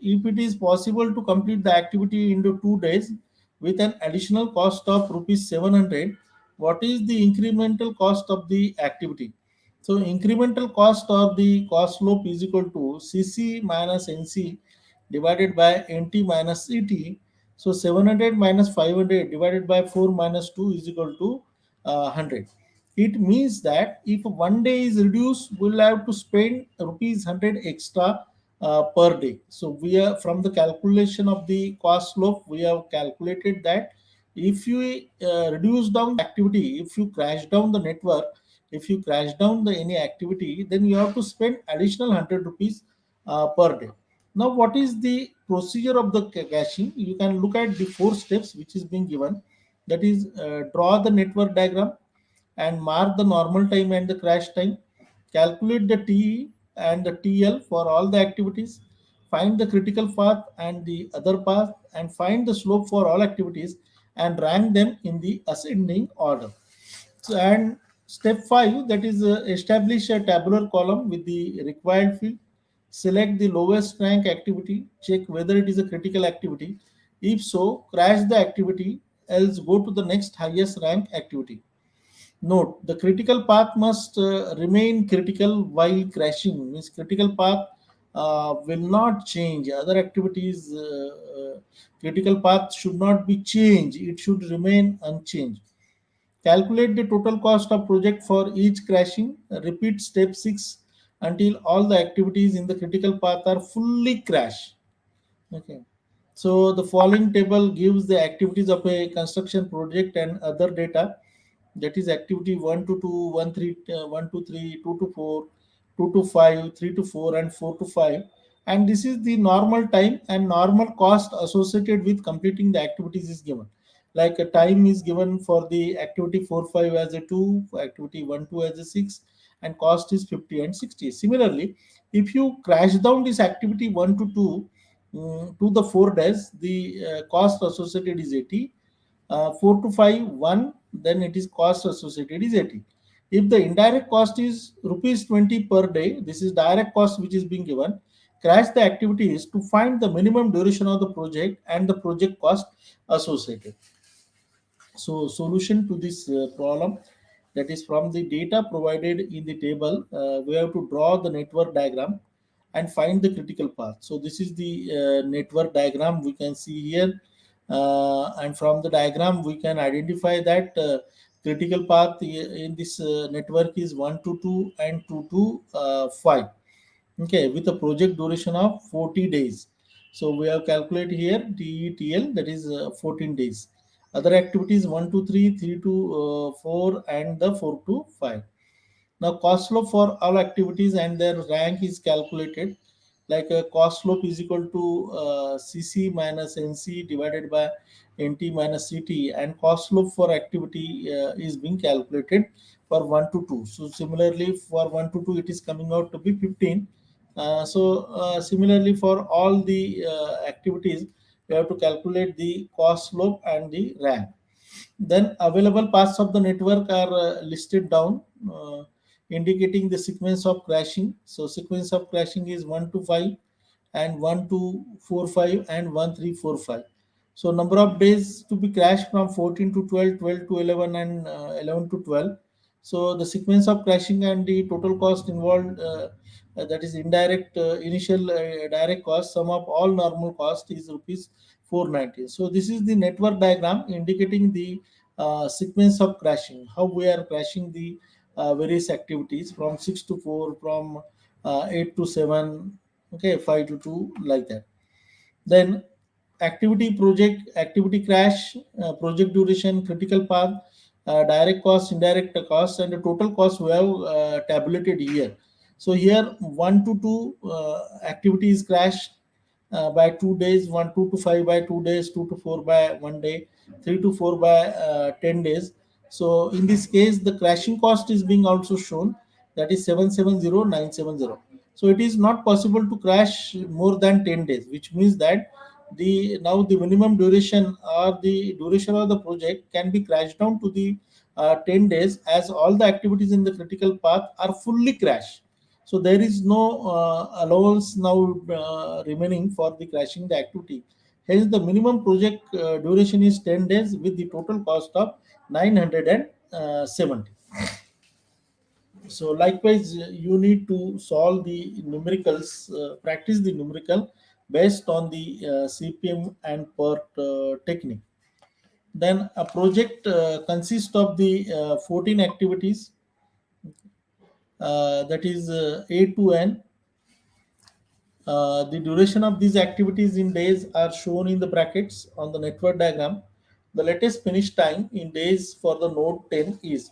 if it is possible to complete the activity into 2 days with an additional cost of rupees 700, what is the incremental cost of the activity? So incremental cost of the cost slope is equal to CC minus NC divided by NT minus ET. So 700 minus 500 divided by 4 minus 2 is equal to 100. It means that if one day is reduced, we'll have to spend rupees 100 extra per day. So we are, from the calculation of the cost slope, we have calculated that if you reduce down the activity, if you crash down the network, if you crash down the any activity, then you have to spend additional 100 rupees per day. Now, what is the procedure of the caching? You can look at the 4 steps which is being given. That is, draw the network diagram and mark the normal time and the crash time. Calculate the TE and the TL for all the activities. Find the critical path and the other path, and find the slope for all activities and rank them in the ascending order. So, and step 5, that is, establish a tabular column with the required field. Select the lowest rank activity. Check whether it is a critical activity. If so, crash the activity, else go to the next highest rank activity. Note, the critical path must remain critical while crashing. Means critical path will not change. Other activities, critical path should not be changed. It should remain unchanged. Calculate the total cost of project for each crashing. Repeat step 6 until all the activities in the critical path are fully crashed. Okay. So the following table gives the activities of a construction project and other data. That is activity 1 to 2, 1 to 3, 2 to 4, 2 to 5, 3 to 4, and 4 to 5. and this is the normal time and normal cost associated with completing the activities is given. Like a time is given for the activity 4 5 as a 2, for activity 1 2 as a 6, and cost is 50 and 60. Similarly, if you crash down this activity 1 to 2 to the 4 days, the cost associated is 80. 4 to 5 1, then it is cost associated is 80. If the indirect cost is rupees 20 per day, this is direct cost which is being given. Crash the activities to find the minimum duration of the project and the project cost associated. So solution to this problem, that is from the data provided in the table, we have to draw the network diagram and find the critical path. So this is the network diagram we can see here, and from the diagram we can identify that critical path in this network is 1 to 2 and 2 to 5. Okay, with a project duration of 40 days. So we have calculated here TETL, that is 14 days. Other activities 1 to 3, 3 to 4, and the 4 to 5. Now cost slope for all activities and their rank is calculated. Like a cost slope is equal to CC minus NC divided by NT minus CT, and cost slope for activity is being calculated for 1 to 2. So similarly for 1 to 2 it is coming out to be 15. Similarly for all the activities, we have to calculate the cost slope and the rank. Then available paths of the network are listed down, indicating the sequence of crashing. So sequence of crashing is 1 to 5 and 1 to 4 5 and 1 3 4 5. So number of days to be crashed from 14 to 12, 12 to 11, and 11 to 12. So the sequence of crashing and the total cost involved, that is indirect initial direct cost, sum of all normal cost is rupees 490. So this is the network diagram indicating the sequence of crashing, how we are crashing the various activities from 6 to 4, from 8 to 7, okay, 5 to 2, like that. Then activity project, activity crash, project duration, critical path, direct cost, indirect cost, and the total cost we have tabulated here. So here 1 to 2 activity is crashed by 2 days, 1 2 to 5 by 2 days, 2 to 4 by 1 day, 3 to 4 by 10 days. So in this case the crashing cost is being also shown, that is 770970. So it is not possible to crash more than 10 days, which means that the now the minimum duration or the duration of the project can be crashed down to the 10 days, as all the activities in the critical path are fully crashed. So there is no allowance now remaining for the crashing the activity. Hence the minimum project duration is 10 days with the total cost of 970. So likewise, you need to solve the numericals, practice the numerical based on the CPM and PERT technique. Then a project consists of the 14 activities, that is A to N. The duration of these activities in days are shown in the brackets on the network diagram. The latest finish time in days for the node 10 is.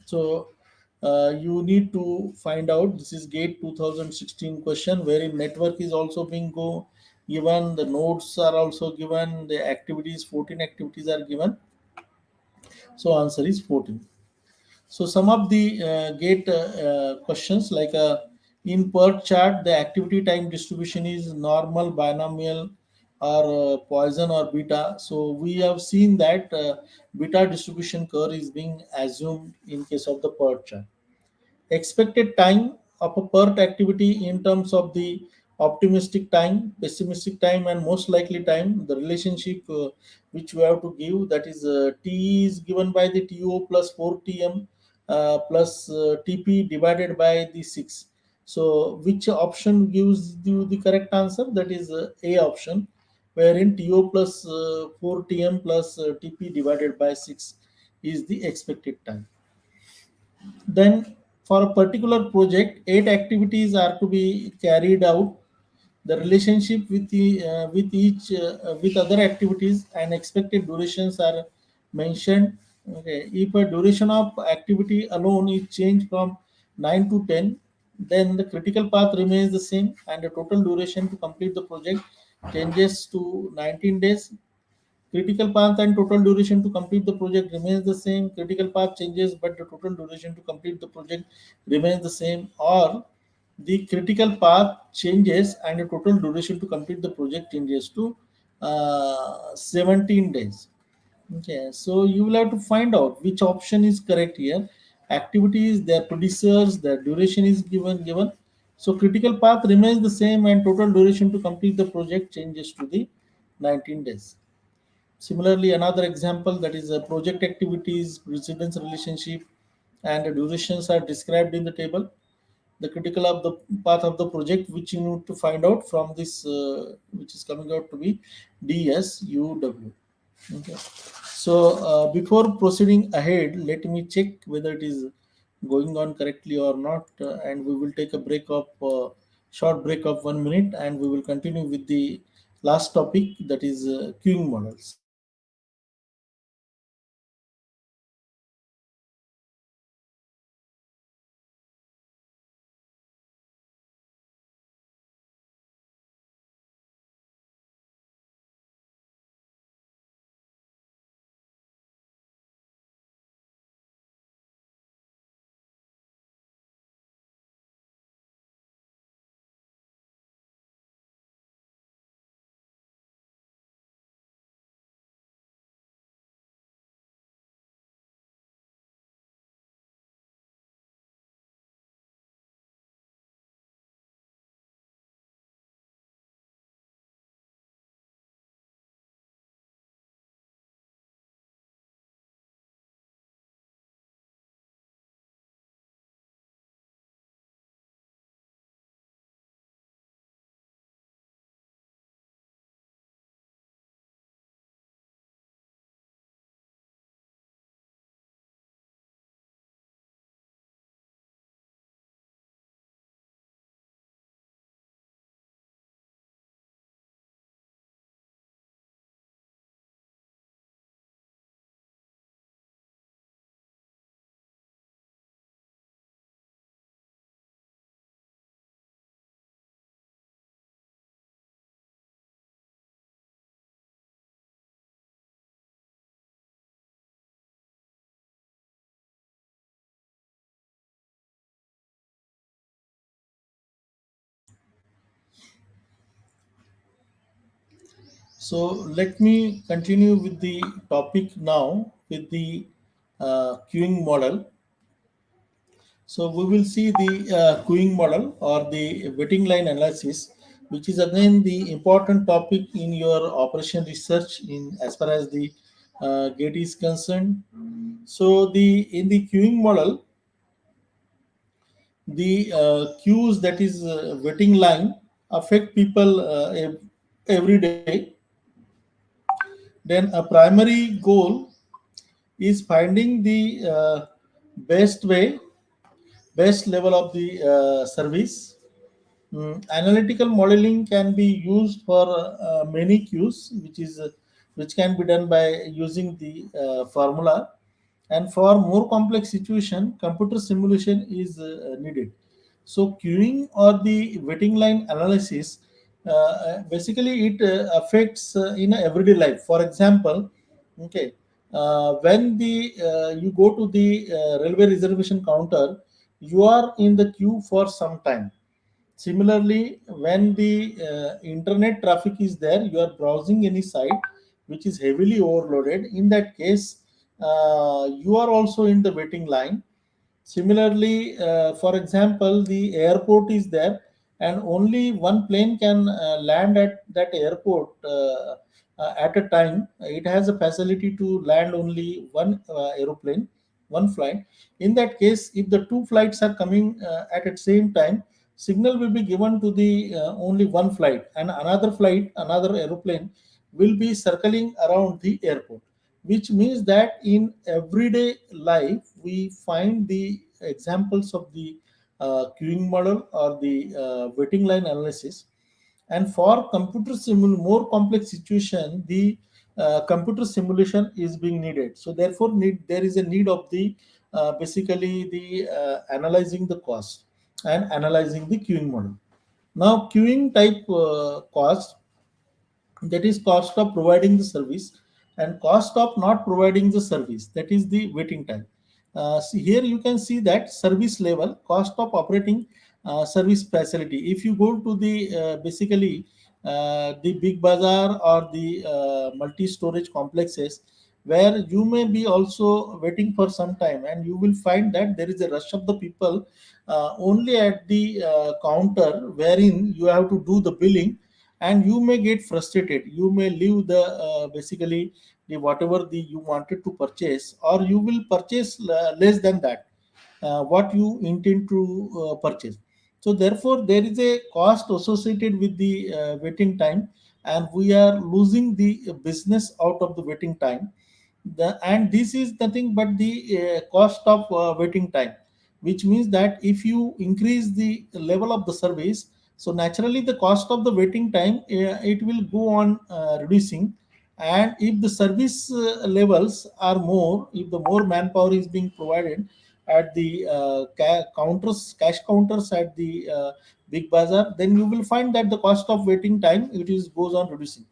So you need to find out, this is gate 2016 question wherein network is also being go given, the nodes are also given, the activities 14 activities are given. So answer is 14. So some of the gate questions, like in per chart, the activity time distribution is normal, binomial, or Poisson or beta. So we have seen that beta distribution curve is being assumed in case of the per chart. Expected time of a PERT activity in terms of the optimistic time, pessimistic time, and most likely time, the relationship which we have to give, that is T is given by the TO plus 4TM plus TP divided by the 6. So which option gives you the correct answer? That is A option, wherein TO plus 4TM plus TP divided by 6 is the expected time. Then for a particular project, 8 activities are to be carried out. The relationship with the with each with other activities and expected durations are mentioned. Okay, if a duration of activity alone is changed from 9 to 10, Then the critical path remains the same, and the total duration to complete the project changes to 19 days. Critical path and total duration to complete the project remains the same. Critical path changes, but the total duration to complete the project remains the same. Or the critical path changes and the total duration to complete the project changes to 17 days. Okay, so you will have to find out which option is correct here. Activities, their producers, their duration is given. So critical path remains the same and total duration to complete the project changes to the 19 days. Similarly, another example, that is project activities, precedence relationship, and the durations are described in the table. The critical of the path of the project, which you need to find out from this, which is coming out to be DSUW. Okay. So before proceeding ahead, let me check whether it is going on correctly or not, and we will take a break of short break of 1 minute, and we will continue with the last topic, that is queuing models. So let me continue with the topic now with the queuing model. So we will see the queuing model or the waiting line analysis, which is again the important topic in your operation research in as far as the gate is concerned. So the in the queuing model, the queues, that is waiting line, affect people every day. Then a primary goal is finding the best way, best level of the service. Analytical modeling can be used for many queues, which can be done by using the formula. And for more complex situation, computer simulation is needed. So queuing or the waiting line analysis, basically it affects in everyday life. For example, okay, when the you go to the railway reservation counter, you are in the queue for some time. Similarly, when the internet traffic is there, you are browsing any site which is heavily overloaded. In that case, you are also in the waiting line. Similarly, for example, the airport is there, and only one plane can land at that airport at a time. It has a facility to land only one aeroplane, one flight. In that case, if the two flights are coming at the same time, signal will be given to the only one flight, and another flight, another aeroplane will be circling around the airport, which means that in everyday life we find the examples of the queuing model or the waiting line analysis. And for more complex situation, the computer simulation is being needed. So therefore there is a need of the basically the analyzing the cost. and analyzing the queuing model. Now, queuing type cost, that is cost of providing the service, and cost of not providing the service, that is the waiting time. See here you can see that service level cost of operating service facility. If you go to the basically the big bazaar or the multi storage complexes, where you may be also waiting for some time, and you will find that there is a rush of the people only at the counter, wherein you have to do the billing, and you may get frustrated. You may leave the basically the whatever the you wanted to purchase, or you will purchase less than that what you intend to purchase. So therefore there is a cost associated with the waiting time, and we are losing the business out of the waiting time. And this is nothing but the cost of waiting time, which means that if you increase the level of the service, so naturally the cost of the waiting time it will go on reducing. And if the service levels are more, if the more manpower is being provided at the counters, cash counters at the big bazaar, then you will find that the cost of waiting time it is goes on reducing.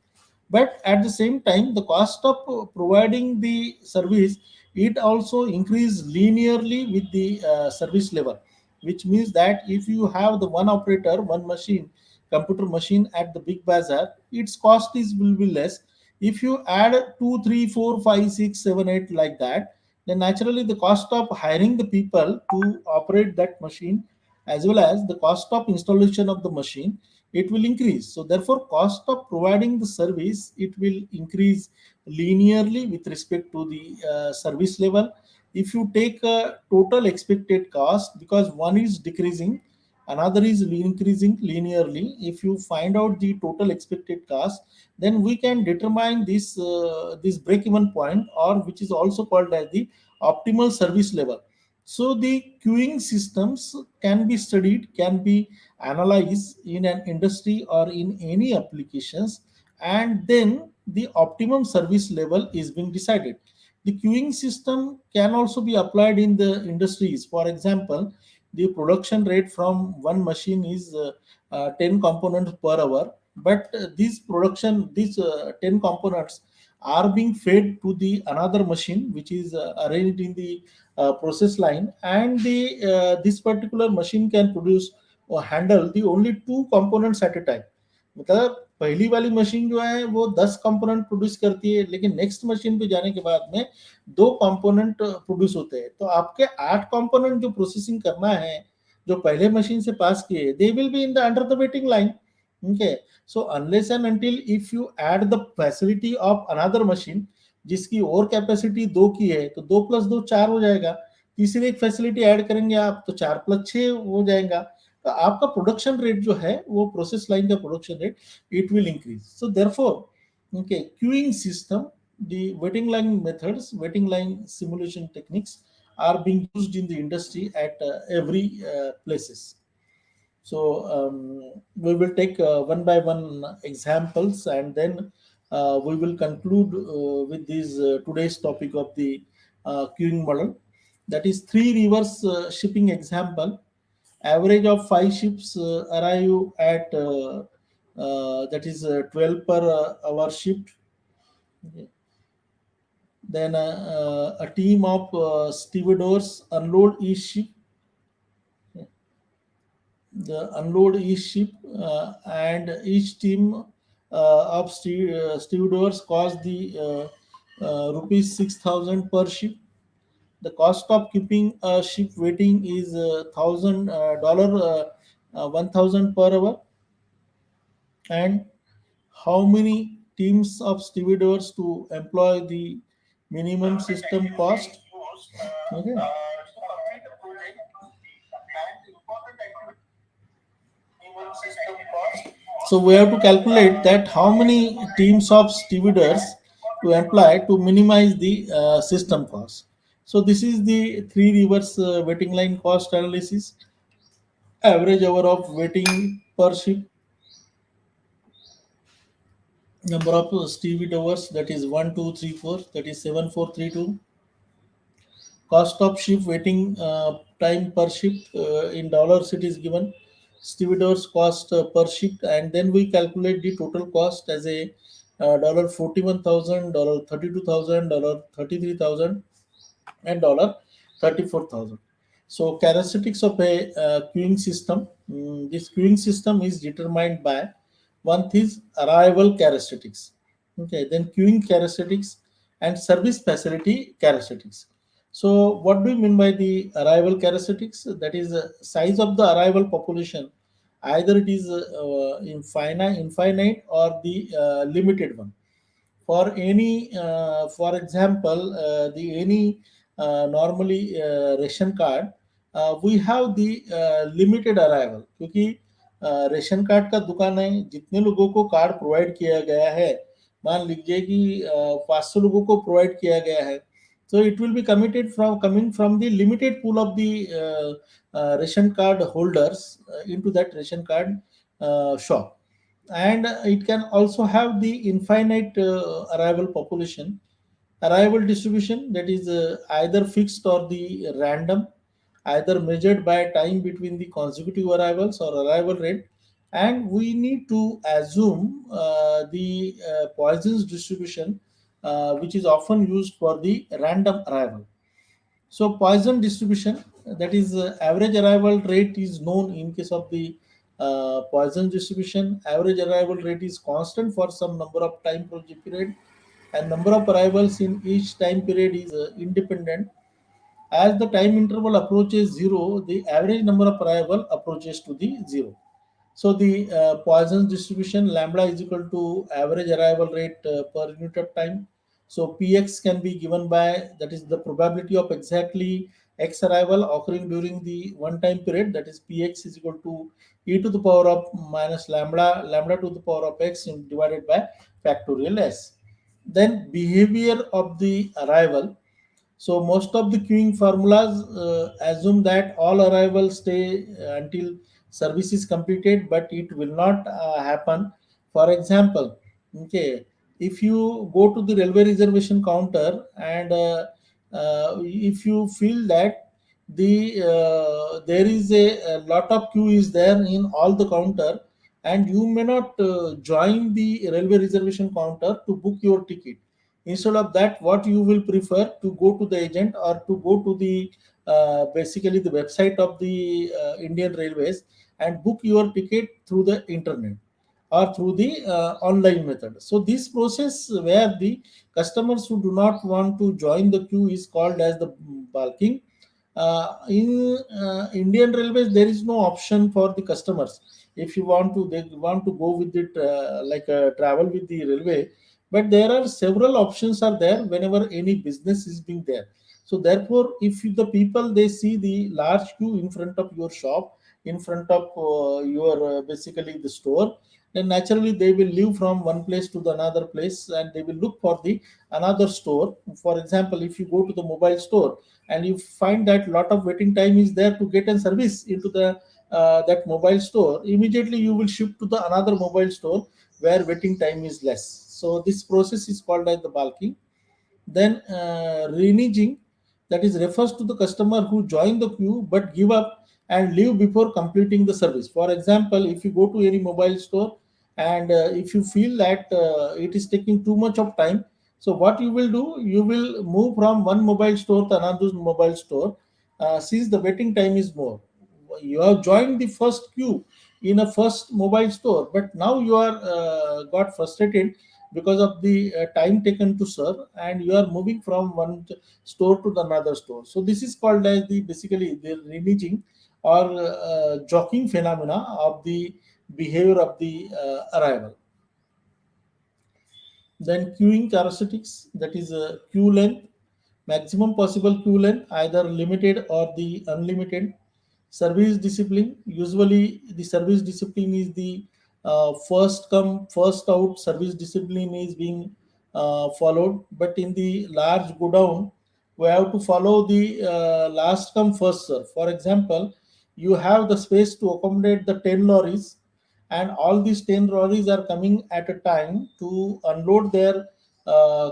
But at the same time the cost of providing the service, it also increase linearly with the service level, which means that if you have the one operator, one machine, computer machine at the big bazaar, its cost is will be less. If you add 2 3 4 5 6 7 8 like that, then naturally the cost of hiring the people to operate that machine, as well as the cost of installation of the machine, it will increase. So therefore cost of providing the service it will increase linearly with respect to the service level. If you take a total expected cost, because one is decreasing, another is increasing linearly, if you find out the total expected cost, then we can determine this break even point, or which is also called as the optimal service level. So the queuing systems can be studied, can be analyzed in an industry or in any applications, and then the optimum service level is being decided. The queuing system can also be applied in the industries. For example, the production rate from one machine is 10 components per hour, but these 10 components are being fed to the another machine which is arranged in the process line, and the this particular machine can produce or handle the only two components at a time. मतलब पहली वाली machine जो है वो 10 component produce करती है, लेकिन next machine पे जाने के बाद में दो कंपोनेंट प्रोड्यूस होते हैं। तो आपके 8 कंपोनेंट जो प्रोसेसिंग करना है, जो पहले मशीन से पास किए, they will be in the under the waiting line. Okay, so unless and until if you add the facility of another machine, जिसकी और कैपेसिटी 2 की है, तो 2 प्लस 2 4 हो जाएगा। तीसरी एक फैसिलिटी ऐड करेंगे आप, तो 4 प्लस 6 हो जाएगा। तो आपका प्रोडक्शन रेट जो है वो प्रोसेस लाइन का production rate it will increase. So therefore, okay, queuing system, the waiting line methods, waiting line simulation techniques are being used in the industry at every places. So we will take one by one examples, and then we will conclude with this today's topic of the queuing model. That is three rivers shipping example. Average of five ships arrive at that is 12 per hour shift. Okay. Then a team of stevedores unload each ship. The unload each ship, and each team of stevedores cost the rupees 6,000 per ship. The cost of keeping a ship waiting is $1,000, 1,000 per hour. And how many teams of stevedores to employ the minimum system cost? Okay. So we have to calculate that how many teams of stevedores to employ to minimize the system cost. So this is the three rivers waiting line cost analysis. Average hour of waiting per ship, number of stevedores, that is 1 2 3 4, that is 7 4 3 2. Cost of ship waiting time per shift. In dollars it is given stevedores cost per shift, and then we calculate the total cost as a dollar 41,000, dollar 32,000, dollar 33,000, and dollar 34,000. So characteristics of a queuing system. This queuing system is determined by one is arrival characteristics. Okay, then queuing characteristics and service facility characteristics. So what do you mean by the arrival characteristics? That is size of the arrival population. Either it is infinite or the limited one. For any for example the any normally ration card, we have the limited arrival, क्योंकि ration card का दुकान है, जितने लोगों को card provide किया गया है, मान लीजिए कि 500 लोगों को प्रोवाइड किया गया है, so it will be committed from coming from the limited pool of the ration card holders into that ration card shop. And it can also have the infinite arrival population, arrival distribution, that is either fixed or the random, either measured by time between the consecutive arrivals or arrival rate. And we need to assume the Poisson's distribution, which is often used for the random arrival. So Poisson distribution, that is average arrival rate is known in case of the Poisson distribution. Average arrival rate is constant for some number of time project period, and number of arrivals in each time period is independent. As the time interval approaches zero, the average number of arrival approaches to the zero. So the Poisson's distribution, lambda is equal to average arrival rate per unit of time. So Px can be given by, that is the probability of exactly x arrival occurring during the one time period, that is Px is equal to e to the power of minus lambda to the power of x divided by factorial s. Then behavior of the arrival. So most of the queuing formulas assume that all arrivals stay until service is completed, but it will not happen. For example, okay, if you go to the railway reservation counter and if you feel that there is a lot of queue is there in all the counter, and you may not join the railway reservation counter to book your ticket. Instead of that, what you will prefer to go to the agent or to go to the basically the website of the Indian Railways and book your ticket through the internet or through the online method. So this process where the customers who do not want to join the queue is called as the bulking. In Indian Railways, there is no option for the customers. If you want to, they want to go with it like travel with the railway, but there are several options are there whenever any business is being there. So therefore, if the people they see the large queue in front of your shop, in front of your basically the store, then naturally they will leave from one place to the another place and they will look for the another store. For example, if you go to the mobile store and you find that lot of waiting time is there to get a service into the that mobile store, immediately you will shift to the another mobile store where waiting time is less. So this process is called as the bulking. Then reneging, that is refers to the customer who join the queue but give up and leave before completing the service. For example, if you go to any mobile store and if you feel that it is taking too much of time, so what you will do, you will move from one mobile store to another mobile store since the waiting time is more. You have joined the first queue in a first mobile store, but now you are got frustrated because of the time taken to serve, and you are moving from one store to the another store. So this is called as the basically the reneging or jockeying phenomena of the behavior of the arrival. Then queuing characteristics, that is queue length, maximum possible queue length, either limited or the unlimited. Service discipline, usually the service discipline is the first come first out service discipline is being followed, but in the large go down we have to follow the last come first serve. For example, you have the space to accommodate the 10 lorries, and all these 10 lorries are coming at a time to unload their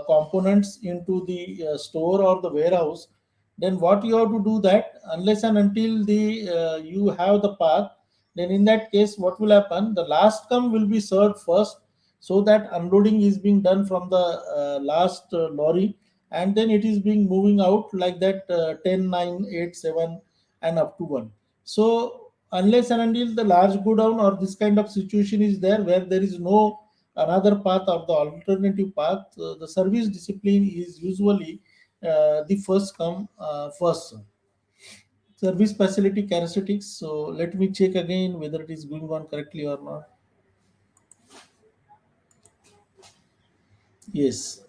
components into the store or the warehouse. then what you have to do that, unless and until the you have the path, then in that case what will happen, the last come will be served first, so that unloading is being done from the last lorry, and then it is being moving out like that, 10 9 8 7 and up to 1. So unless and until the large go down or this kind of situation is there where there is no another path or the alternative path, the service discipline is usually the first come first serve. Service facility characteristics. So let me check again whether it is going on correctly or not. Yes.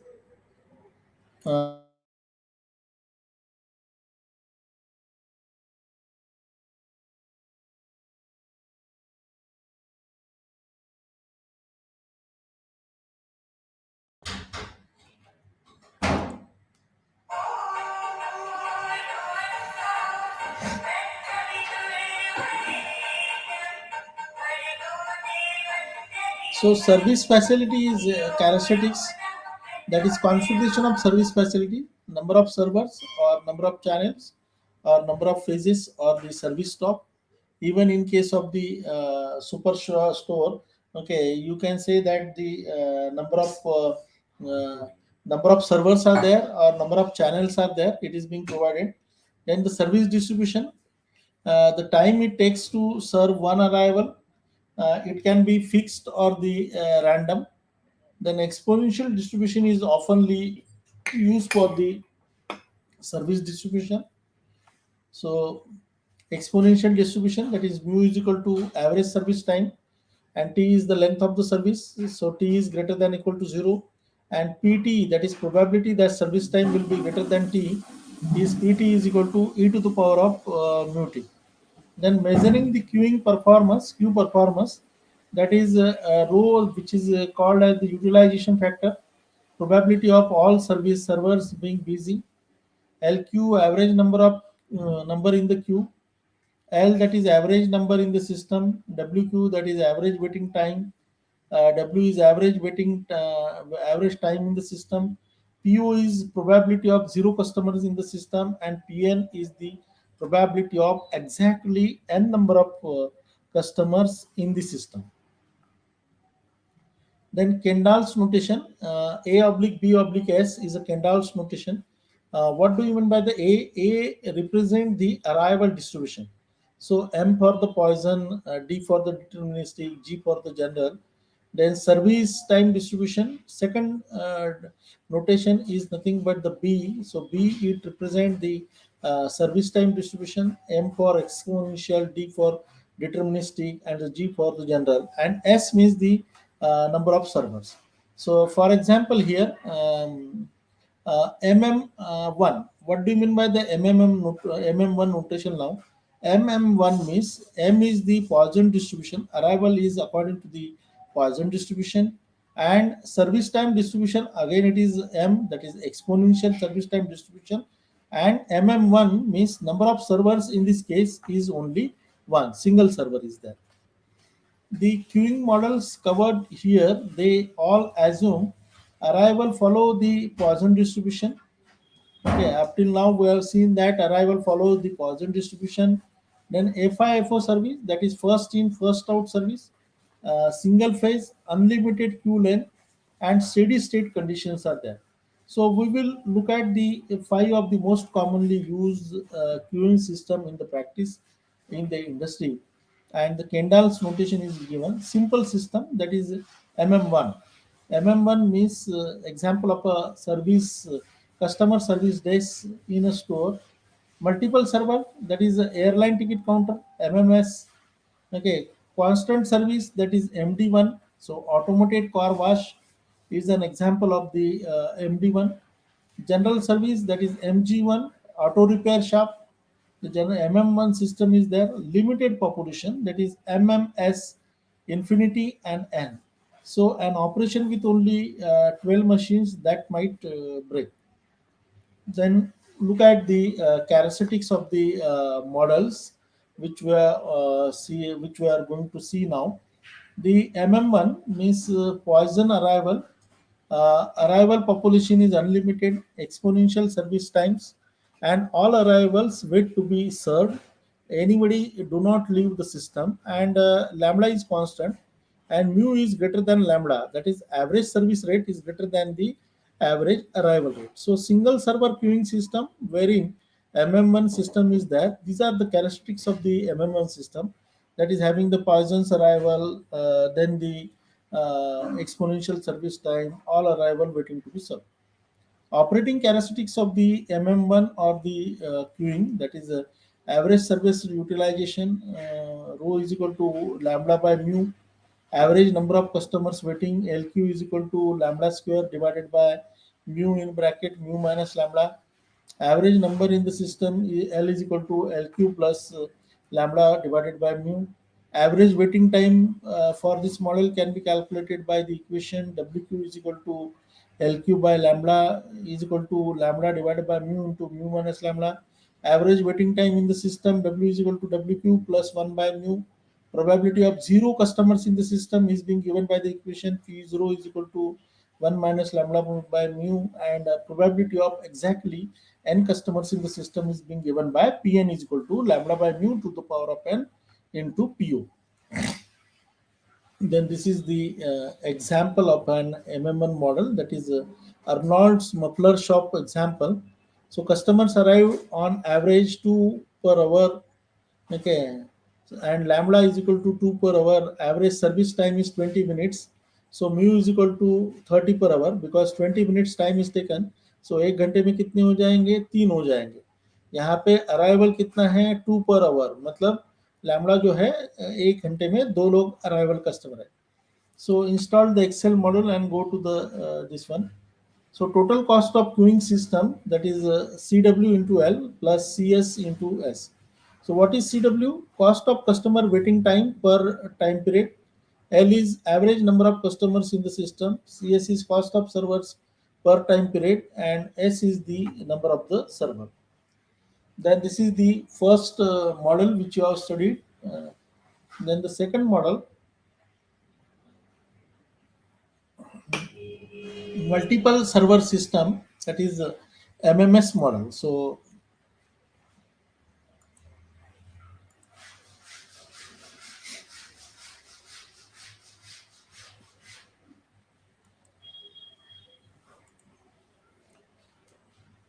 So service facility characteristics. So service facility is characteristics, that is configuration of service facility, number of servers or number of channels or number of phases or the service stop. Even in case of the store, okay, you can say that the number of servers are there or number of channels are there, it is being provided. Then the service distribution, the time it takes to serve one arrival, it can be fixed or the random. Then exponential distribution is oftenly used for the service distribution. So exponential distribution, that is mu is equal to average service time, and t is the length of the service. So t is greater than equal to 0, and pt, that is probability that service time will be greater than t, is pt is equal to e to the power of mu t. Then measuring the queuing performance, queue performance, that is a role which is called as the utilization factor, probability of all service servers being busy. LQ, average number of number in the queue. L, that is average number in the system. WQ, that is average waiting time. W is average time in the system. PO is probability of zero customers in the system, and PN is the probability of exactly n number of customers in the system. Then Kendall's notation, A oblique B oblique S is a Kendall's notation. What do you mean by the A? A represent the arrival distribution. So M for the Poisson, D for the deterministic, G for the general. Then service time distribution. Second notation is nothing but the B. So B, it represent the service time distribution. M for exponential, D for deterministic, and the G for the general. And S means the number of servers. So for example here, MM1. What do you mean by the MM1 notation now? MM1 means M is the Poisson distribution. Arrival is according to the Poisson distribution. And service time distribution, again it is M, that is exponential service time distribution. And MM1 means number of servers in this case is only one, single server is there. The queuing models covered here, they all assume arrival follow the Poisson distribution. Okay, up till now we have seen that arrival follows the Poisson distribution. Then FIFO service, that is first in, first out service, single phase, unlimited queue length, and steady state conditions are there. So we will look at the five of the most commonly used queuing system in the practice in the industry. And the Kendall's notation is given. Simple system, that is MM1. MM1 means example of a service, customer service desk in a store. Multiple server, that is a airline ticket counter, MMS. Okay, constant service, that is MD1. So automated car wash is an example of the MD1. General service, that is MG1. Auto repair shop, the general MM1 system is there. Limited population, that is MMS, infinity and N. So an operation with only 12 machines that might break. Then look at the characteristics of the models which we are going to see now. The MM1 means Poisson arrival. Arrival population is unlimited, exponential service times, and all arrivals wait to be served. Anybody do not leave the system, and lambda is constant, and mu is greater than lambda. That is, average service rate is greater than the average arrival rate. So single server queuing system wherein MM1 system is there. These are the characteristics of the MM1 system, that is having the Poisson's arrival, then the exponential service time, all arrival waiting to be served. Operating characteristics of the MM1 or the queuing, that is average service utilization, rho is equal to lambda by mu, average number of customers waiting, LQ is equal to lambda square divided by mu in bracket mu minus lambda. Average number in the system L is equal to LQ plus lambda divided by mu. Average waiting time for this model can be calculated by the equation WQ is equal to LQ by lambda is equal to lambda divided by mu into mu minus lambda. Average waiting time in the system W is equal to WQ plus 1 by mu. Probability of zero customers in the system is being given by the equation P0 is equal to 1 minus lambda by mu, and probability of exactly n customers in the system is being given by Pn is equal to lambda by mu to the power of n into Pu. Then this is the example of an MM1 model, that is Arnold's muffler shop example. So customers arrive on average 2 per hour. Okay, and lambda is equal to 2 per hour. Average service time is 20 minutes. So mu is equal to 30 per hour because 20 minutes time is taken. So एक घंटे में कितने हो जाएंगे, 3 हो जाएंगे. यहाँ पे अराइवल कितना है, 2 पर आवर, मतलब लैम्बडा जो है एक घंटे में दो लोग अराइवल कस्टमर है. So install the Excel model and go to the this one. So total cost of queuing system, that is CW into L plus CS into S. So what is CW? Cost of customer waiting time per time period. L is average number of customers in the system. CS is cost of servers per time period, and S is the number of the server. Then this is the first model which you have studied. Then the second model, multiple server system, that is MMS model. So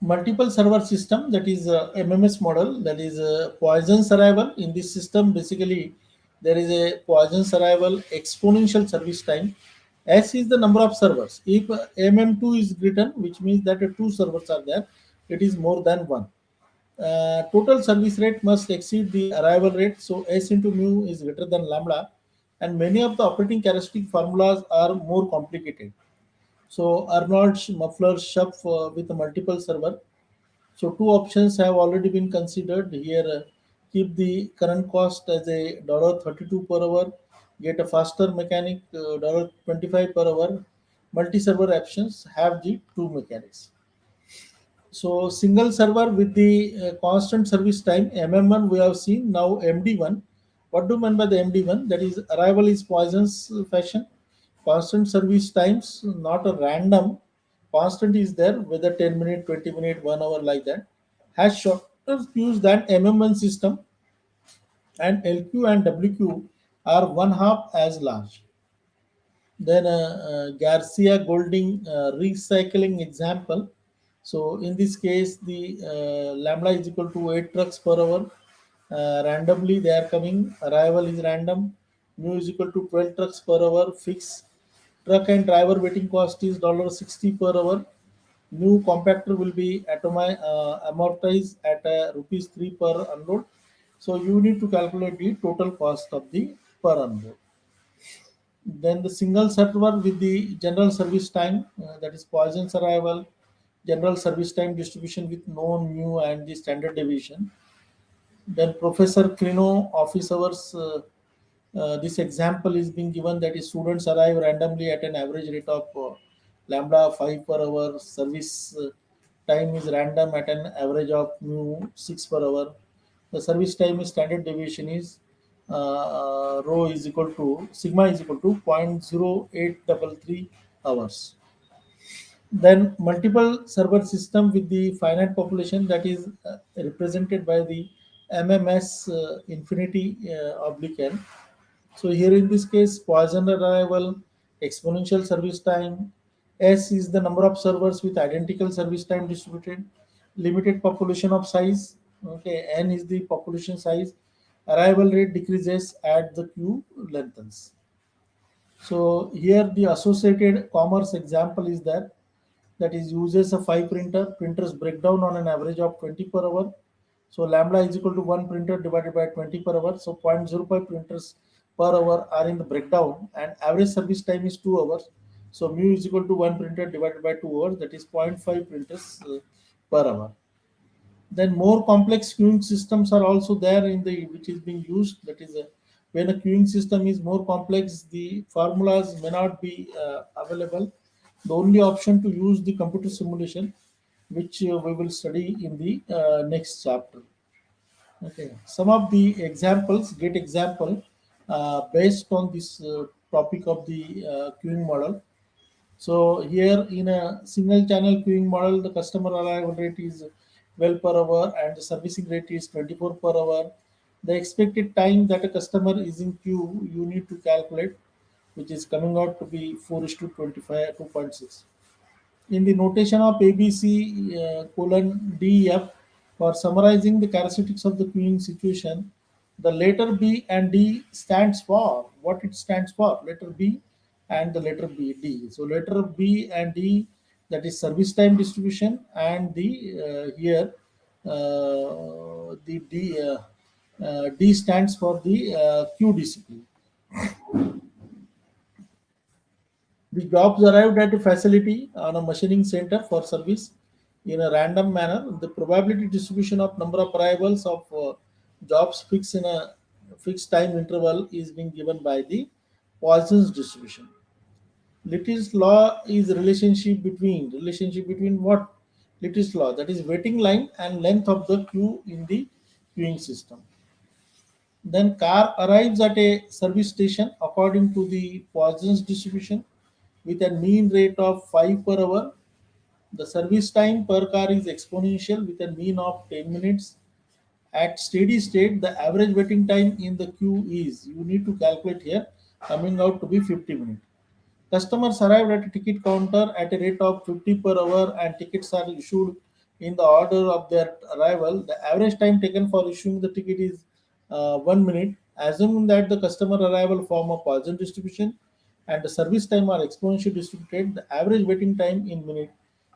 multiple server system, that is MMS model, that is Poisson's arrival in this system. Basically there is a Poisson's arrival exponential service time. S is the number of servers. If MM2 is written, which means that two servers are there, it is more than one. Total service rate must exceed the arrival rate, so S into mu is greater than lambda, and many of the operating characteristic formulas are more complicated. So Arnold's muffler shop with a multiple server. So two options have already been considered here. Keep the current cost as a $32 per hour, get a faster mechanic $25 per hour. Multi-server options have the two mechanics. So single server with the constant service time MM1 we have seen. Now MD1. What do you mean by the MD1? That is arrival is Poisson's fashion. Constant service times, not a random. Constant is there, whether 10 minute, 20 minute, 1 hour, like that. Has shorter queues than MM1 system, and LQ and WQ are one half as large. Then Garcia Golding recycling example. So in this case, the lambda is equal to 8 trucks per hour. Randomly they are coming. Arrival is random. Mu is equal to 12 trucks per hour. Fixed. Truck and driver waiting cost is $60 per hour. New compactor will be amortized at rupees 3 per unload. So you need to calculate the total cost of the per unload. Then the single server with the general service time, that is Poisson's arrival, general service time distribution with known mu and the standard deviation. Then Professor Crino office hours. This example is being given, that is students arrive randomly at an average rate of lambda 5 per hour. Service time is random at an average of mu 6 per hour. The service time is standard deviation is rho is equal to sigma is equal to 0.0833 hours. Then multiple server system with the finite population, that is represented by the MMS infinity oblique n. So here in this case, Poisson arrival, exponential service time, S is the number of servers with identical service time distributed, limited population of size, okay, N is the population size, arrival rate decreases at the queue lengthens. So here the associated commerce example is that, that is uses a 5 printers break down on an average of 20 per hour. So lambda is equal to 1 printer divided by 20 per hour. So 0.05 printers per hour are in the breakdown and average service time is 2 hours. So mu is equal to 1 printer divided by 2 hours, that is 0.5 printers per hour. Then more complex queuing systems are also there in the which is being used. That is when a queuing system is more complex, the formulas may not be available. The only option to use the computer simulation, which we will study in the next chapter. Okay, some of the examples, get example based on this topic of the queuing model. So here in a single channel queuing model, the customer arrival rate is 12 per hour and the servicing rate is 24 per hour. The expected time that a customer is in queue, you need to calculate, which is coming out to be 4 is to 25, 2.6. In the notation of ABC colon DEF for summarizing the characteristics of the queuing situation, the letter B and D stands for what it stands for. Letter B and the letter B D. So letter B and D, that is service time distribution, and the here the D stands for the queue discipline. The jobs arrived at a facility on a machining center for service in a random manner. The probability distribution of number of arrivals of jobs fixed in a fixed time interval is being given by the Poisson's distribution. Little's law is relationship between what? Little's law, that is waiting line and length of the queue in the queuing system. Then car arrives at a service station according to the Poisson's distribution with a mean rate of 5 per hour. The service time per car is exponential with a mean of 10 minutes. At steady state, the average waiting time in the queue is, you need to calculate here, coming out to be 50 minutes. Customers arrived at a ticket counter at a rate of 50 per hour and tickets are issued in the order of their arrival. The average time taken for issuing the ticket is 1 minute. Assuming that the customer arrival form a Poisson distribution and the service time are exponentially distributed, the average waiting time in minute,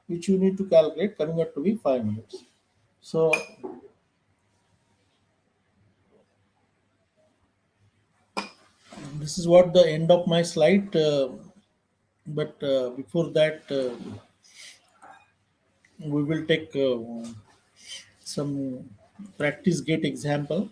which you need to calculate, coming out to be 5 minutes. So this is what the end of my slide. But before that, we will take some practice gate example.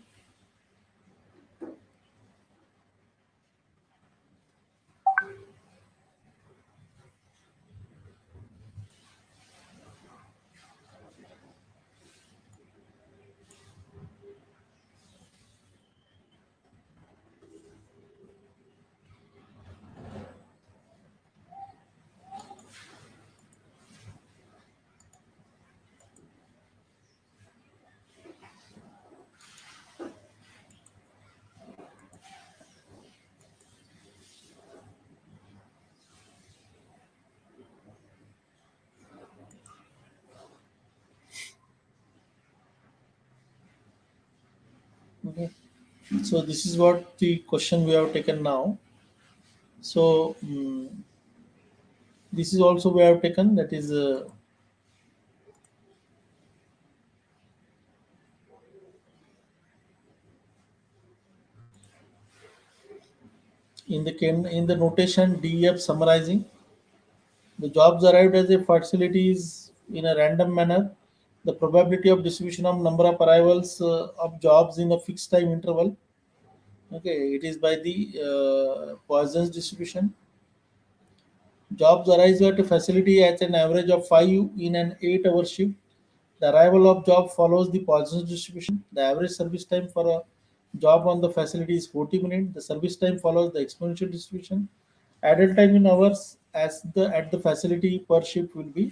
Okay. So this is what the question we have taken now. So this is also we have taken, that is in the notation DEF summarizing. The jobs arrived as a facilities in a random manner. The probability of distribution of number of arrivals of jobs in a fixed time interval. Okay, it is by the Poisson's distribution. Jobs arise at a facility at an average of 5 in an 8-hour shift. The arrival of job follows the Poisson's distribution. The average service time for a job on the facility is 40 minutes. The service time follows the exponential distribution. Idle time in hours as the at the facility per shift will be.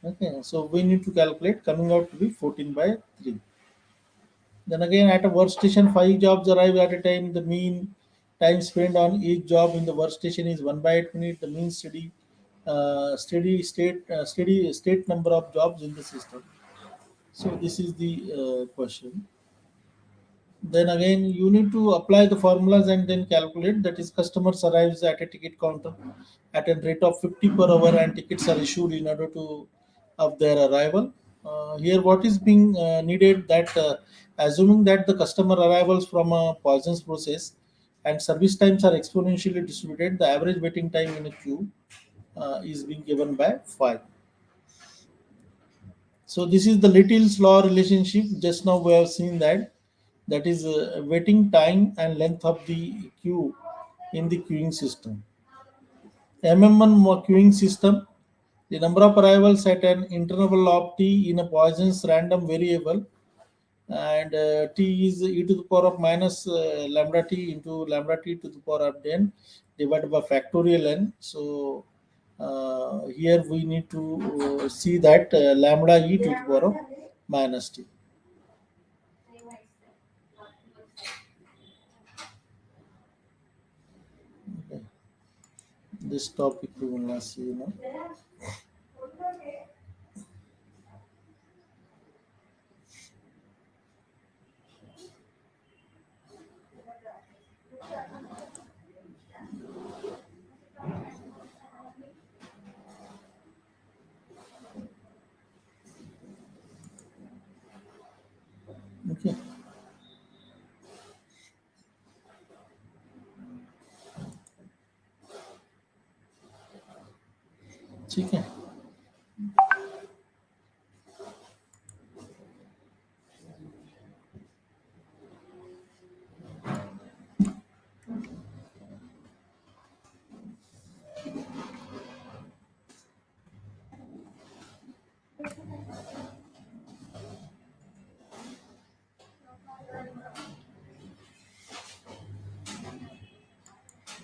Okay, so we need to calculate coming out to be 14 by 3. Then again, at a workstation, 5 jobs arrive at a time. The mean time spent on each job in the workstation is 1/8 minute. The mean steady state number of jobs in the system. So this is the question. Then again, you need to apply the formulas and then calculate. That is, customers arrives at a ticket counter at a rate of 50 per hour, and tickets are issued in order to of their arrival. Here, what is being needed that assuming that the customer arrivals from a poisons process and service times are exponentially distributed, the average waiting time in a queue is being given by 5. So this is the Little's law relationship. Just now we have seen that, that is waiting time and length of the queue in the queuing system. MM1 queuing system, the number of arrivals at an interval of t in a Poisson's random variable, and t is e to the power of minus lambda t into lambda t to the power of n divided by factorial n. So here we need to see that lambda e to the power of minus t. Okay. This topic we will not see now. Okay, ठीक है.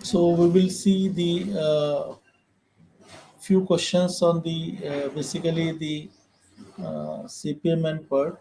So we will see the few questions on the basically the CPM and PERT.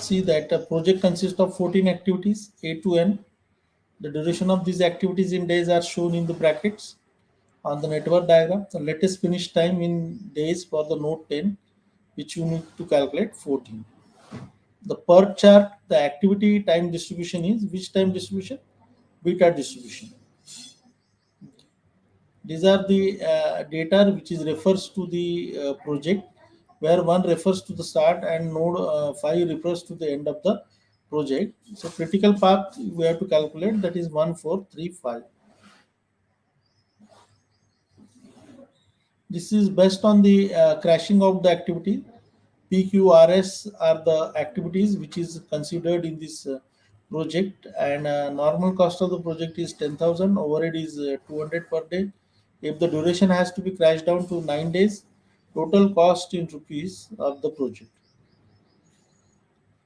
See that a project consists of 14 activities, A to N. The duration of these activities in days are shown in the brackets on the network diagram. The latest finish time in days for the node 10, which you need to calculate 14. The per chart, the activity time distribution is which time distribution? Beta distribution. These are the data which is refers to the project, where one refers to the start and node 5 refers to the end of the project. So critical path we have to calculate, that is 1435. This is based on the crashing of the activity. PQRS are the activities which is considered in this project, and normal cost of the project is 10,000. Overhead is 200 per day. If the duration has to be crashed down to 9 days, total cost in rupees of the project.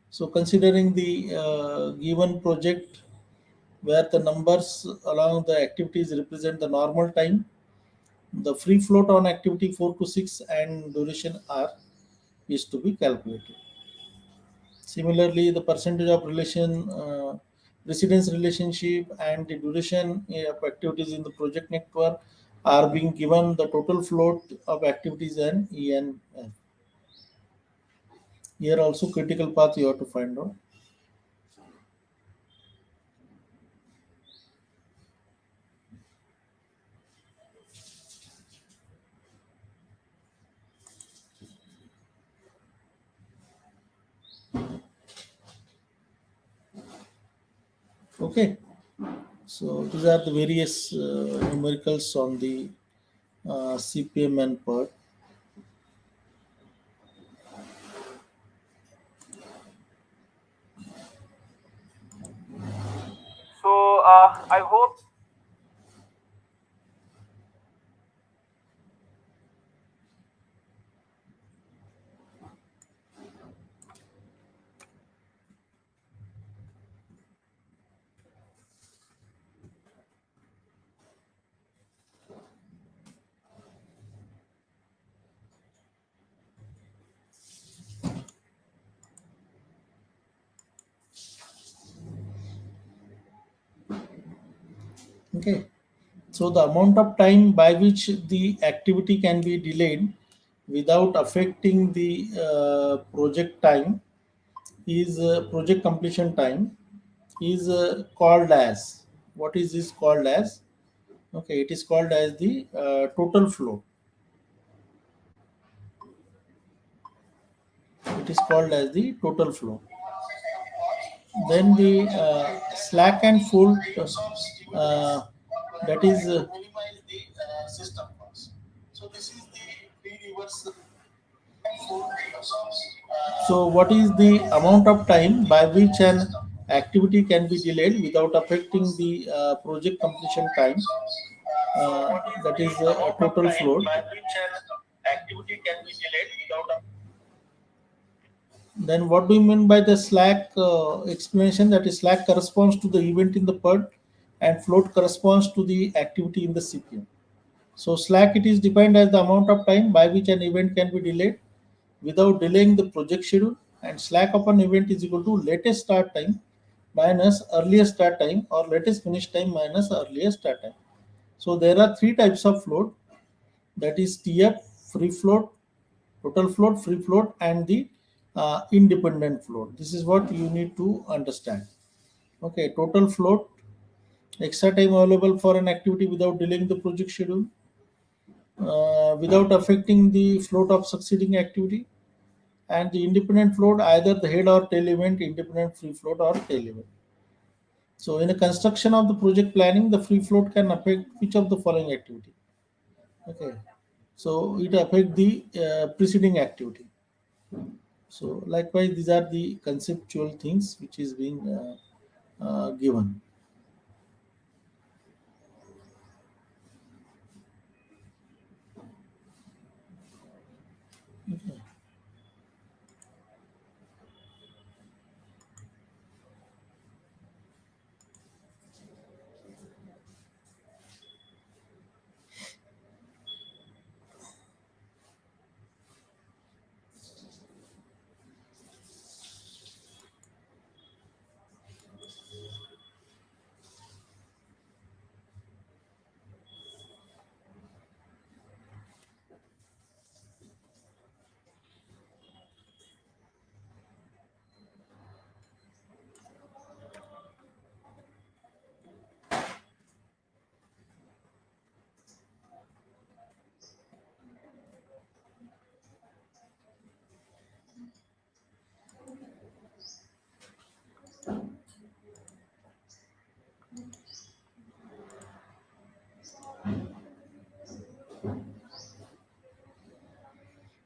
So considering the given project where the numbers along the activities represent the normal time, the free float on activity 4 to 6 and duration R is to be calculated. Similarly, the percentage of precedence relationship and the duration of activities in the project network are being given the total float of activities and ENF. Here also critical path you have to find out. Okay, so these are the various numericals on the CPM and PERT. I hope. Okay. So the amount of time by which the activity can be delayed without affecting the project time is project completion time is called as, what is this called as? Okay, it is called as the total flow. It is called as the total flow. Then the slack and fold, that is so what is the amount of time by which an activity can be delayed without affecting the project completion time? That is a total float. Then what do you mean by the slack explanation? That is slack corresponds to the event in the PERT and float corresponds to the activity in the CPM. So slack, it is defined as the amount of time by which an event can be delayed without delaying the project schedule, and slack of an event is equal to latest start time minus earliest start time or latest finish time minus earliest start time. So there are three types of float, that is TF, free float, total float, free float, and the independent float. This is what you need to understand. Okay, total float, extra time available for an activity without delaying the project schedule, without affecting the float of succeeding activity, and the independent float, either the head or tail event, independent free float or tail event. So in the construction of the project planning, the free float can affect which of the following activity? Okay, so it affect the preceding activity. So likewise, these are the conceptual things which is being given.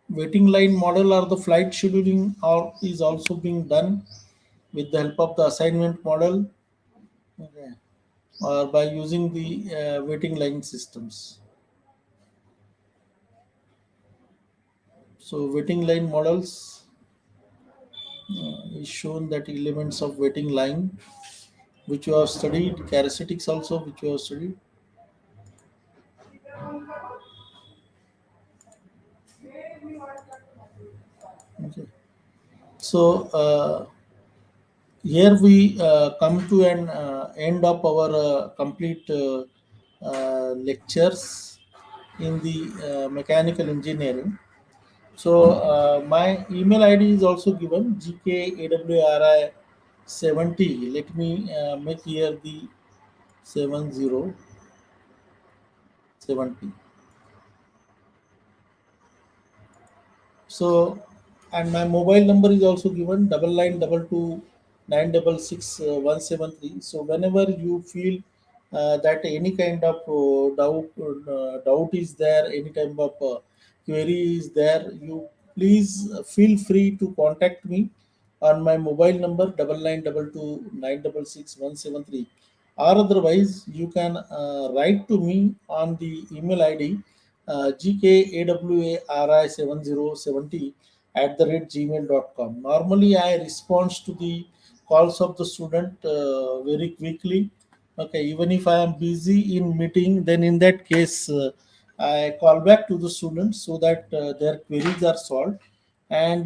Waiting line model or the flight scheduling is also being done with the help of the assignment model, okay, or by using the waiting line systems. So waiting line models is shown that elements of waiting line which you have studied, characteristics also which you have studied. Okay. So here we come to an end of our complete lectures in the mechanical engineering. So my email ID is also given, GKAWRI70. Let me make here the 7070. So, and my mobile number is also given, 9922 966 173. So whenever you feel that any kind of doubt is there, any type of query is there, you please feel free to contact me on my mobile number 9922 966 173. or otherwise you can write to me on the email ID gkawari7070 @gmail.com. Normally, I respond to the calls of the student very quickly. Okay, even if I am busy in meeting, then in that case, I call back to the students so that their queries are solved, and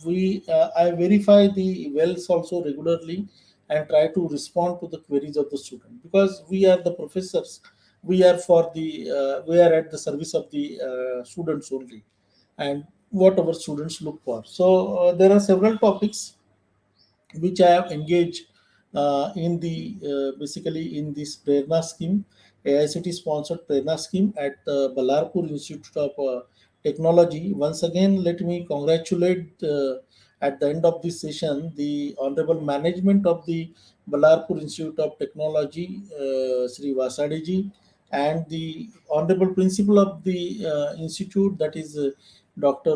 we I verify the wells also regularly and try to respond to the queries of the student, because we are the professors. We are at the service of the students only, and whatever students look for. So there are several topics which I have engaged in the basically in this Prerna scheme, AICT sponsored Prerna scheme at Balarpur Institute of Technology. Once again, let me congratulate at the end of this session the honorable management of the Balarpur Institute of Technology, Sri Vasadiji, and the honorable principal of the institute, that is Dr.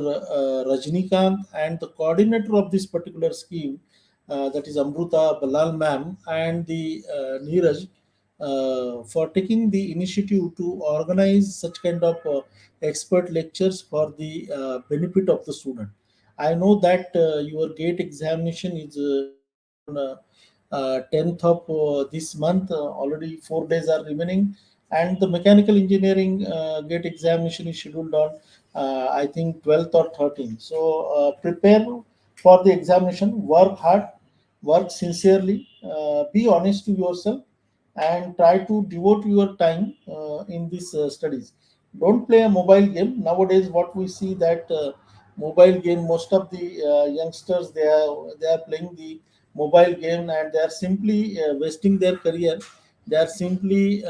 Rajnikant, and the coordinator of this particular scheme, that is Amruta Balal ma'am, and the Neeraj, for taking the initiative to organize such kind of expert lectures for the benefit of the student. I know that your gate examination is scheduled on 10th of this month. Already 4 days are remaining, and the mechanical engineering gate examination is scheduled on I think 12th or 13th. So prepare for the examination, work hard, work sincerely, be honest to yourself, and try to devote your time in these studies. Don't play a mobile game nowadays. What we see that mobile game, most of the youngsters, they are playing the mobile game, and they are simply wasting their career. They are simply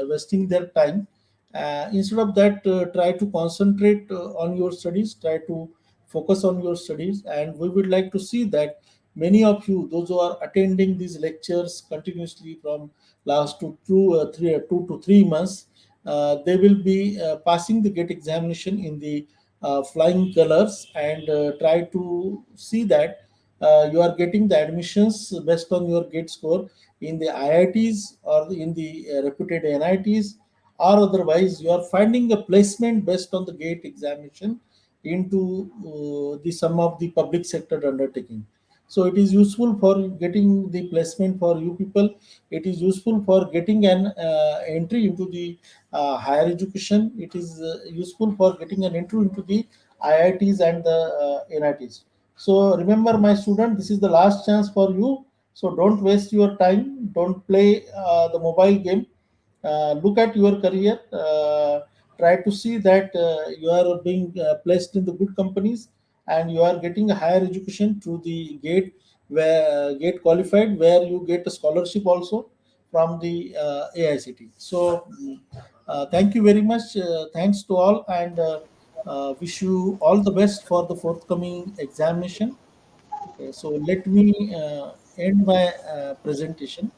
wasting their time. Instead of that, try to concentrate on your studies, try to focus on your studies, and we would like to see that many of you, those who are attending these lectures continuously from last 2 to 3 months, they will be passing the gate examination in the flying colors, and try to see that you are getting the admissions based on your gate score in the IITs or in the reputed NITs, or otherwise you are finding a placement based on the gate examination into the some of the public sector undertaking. So it is useful for getting the placement for you people. It is useful for getting an entry into the higher education. It is useful for getting an entry into the IITs and the NITs. So remember, my student, this is the last chance for you. So don't waste your time. Don't play the mobile game. Look at your career. Try to see that you are being placed in the good companies, and you are getting a higher education through the gate, where gate qualified, where you get a scholarship also from the AICT. So thank you very much. Thanks to all, and wish you all the best for the forthcoming examination. Okay, so let me end my presentation.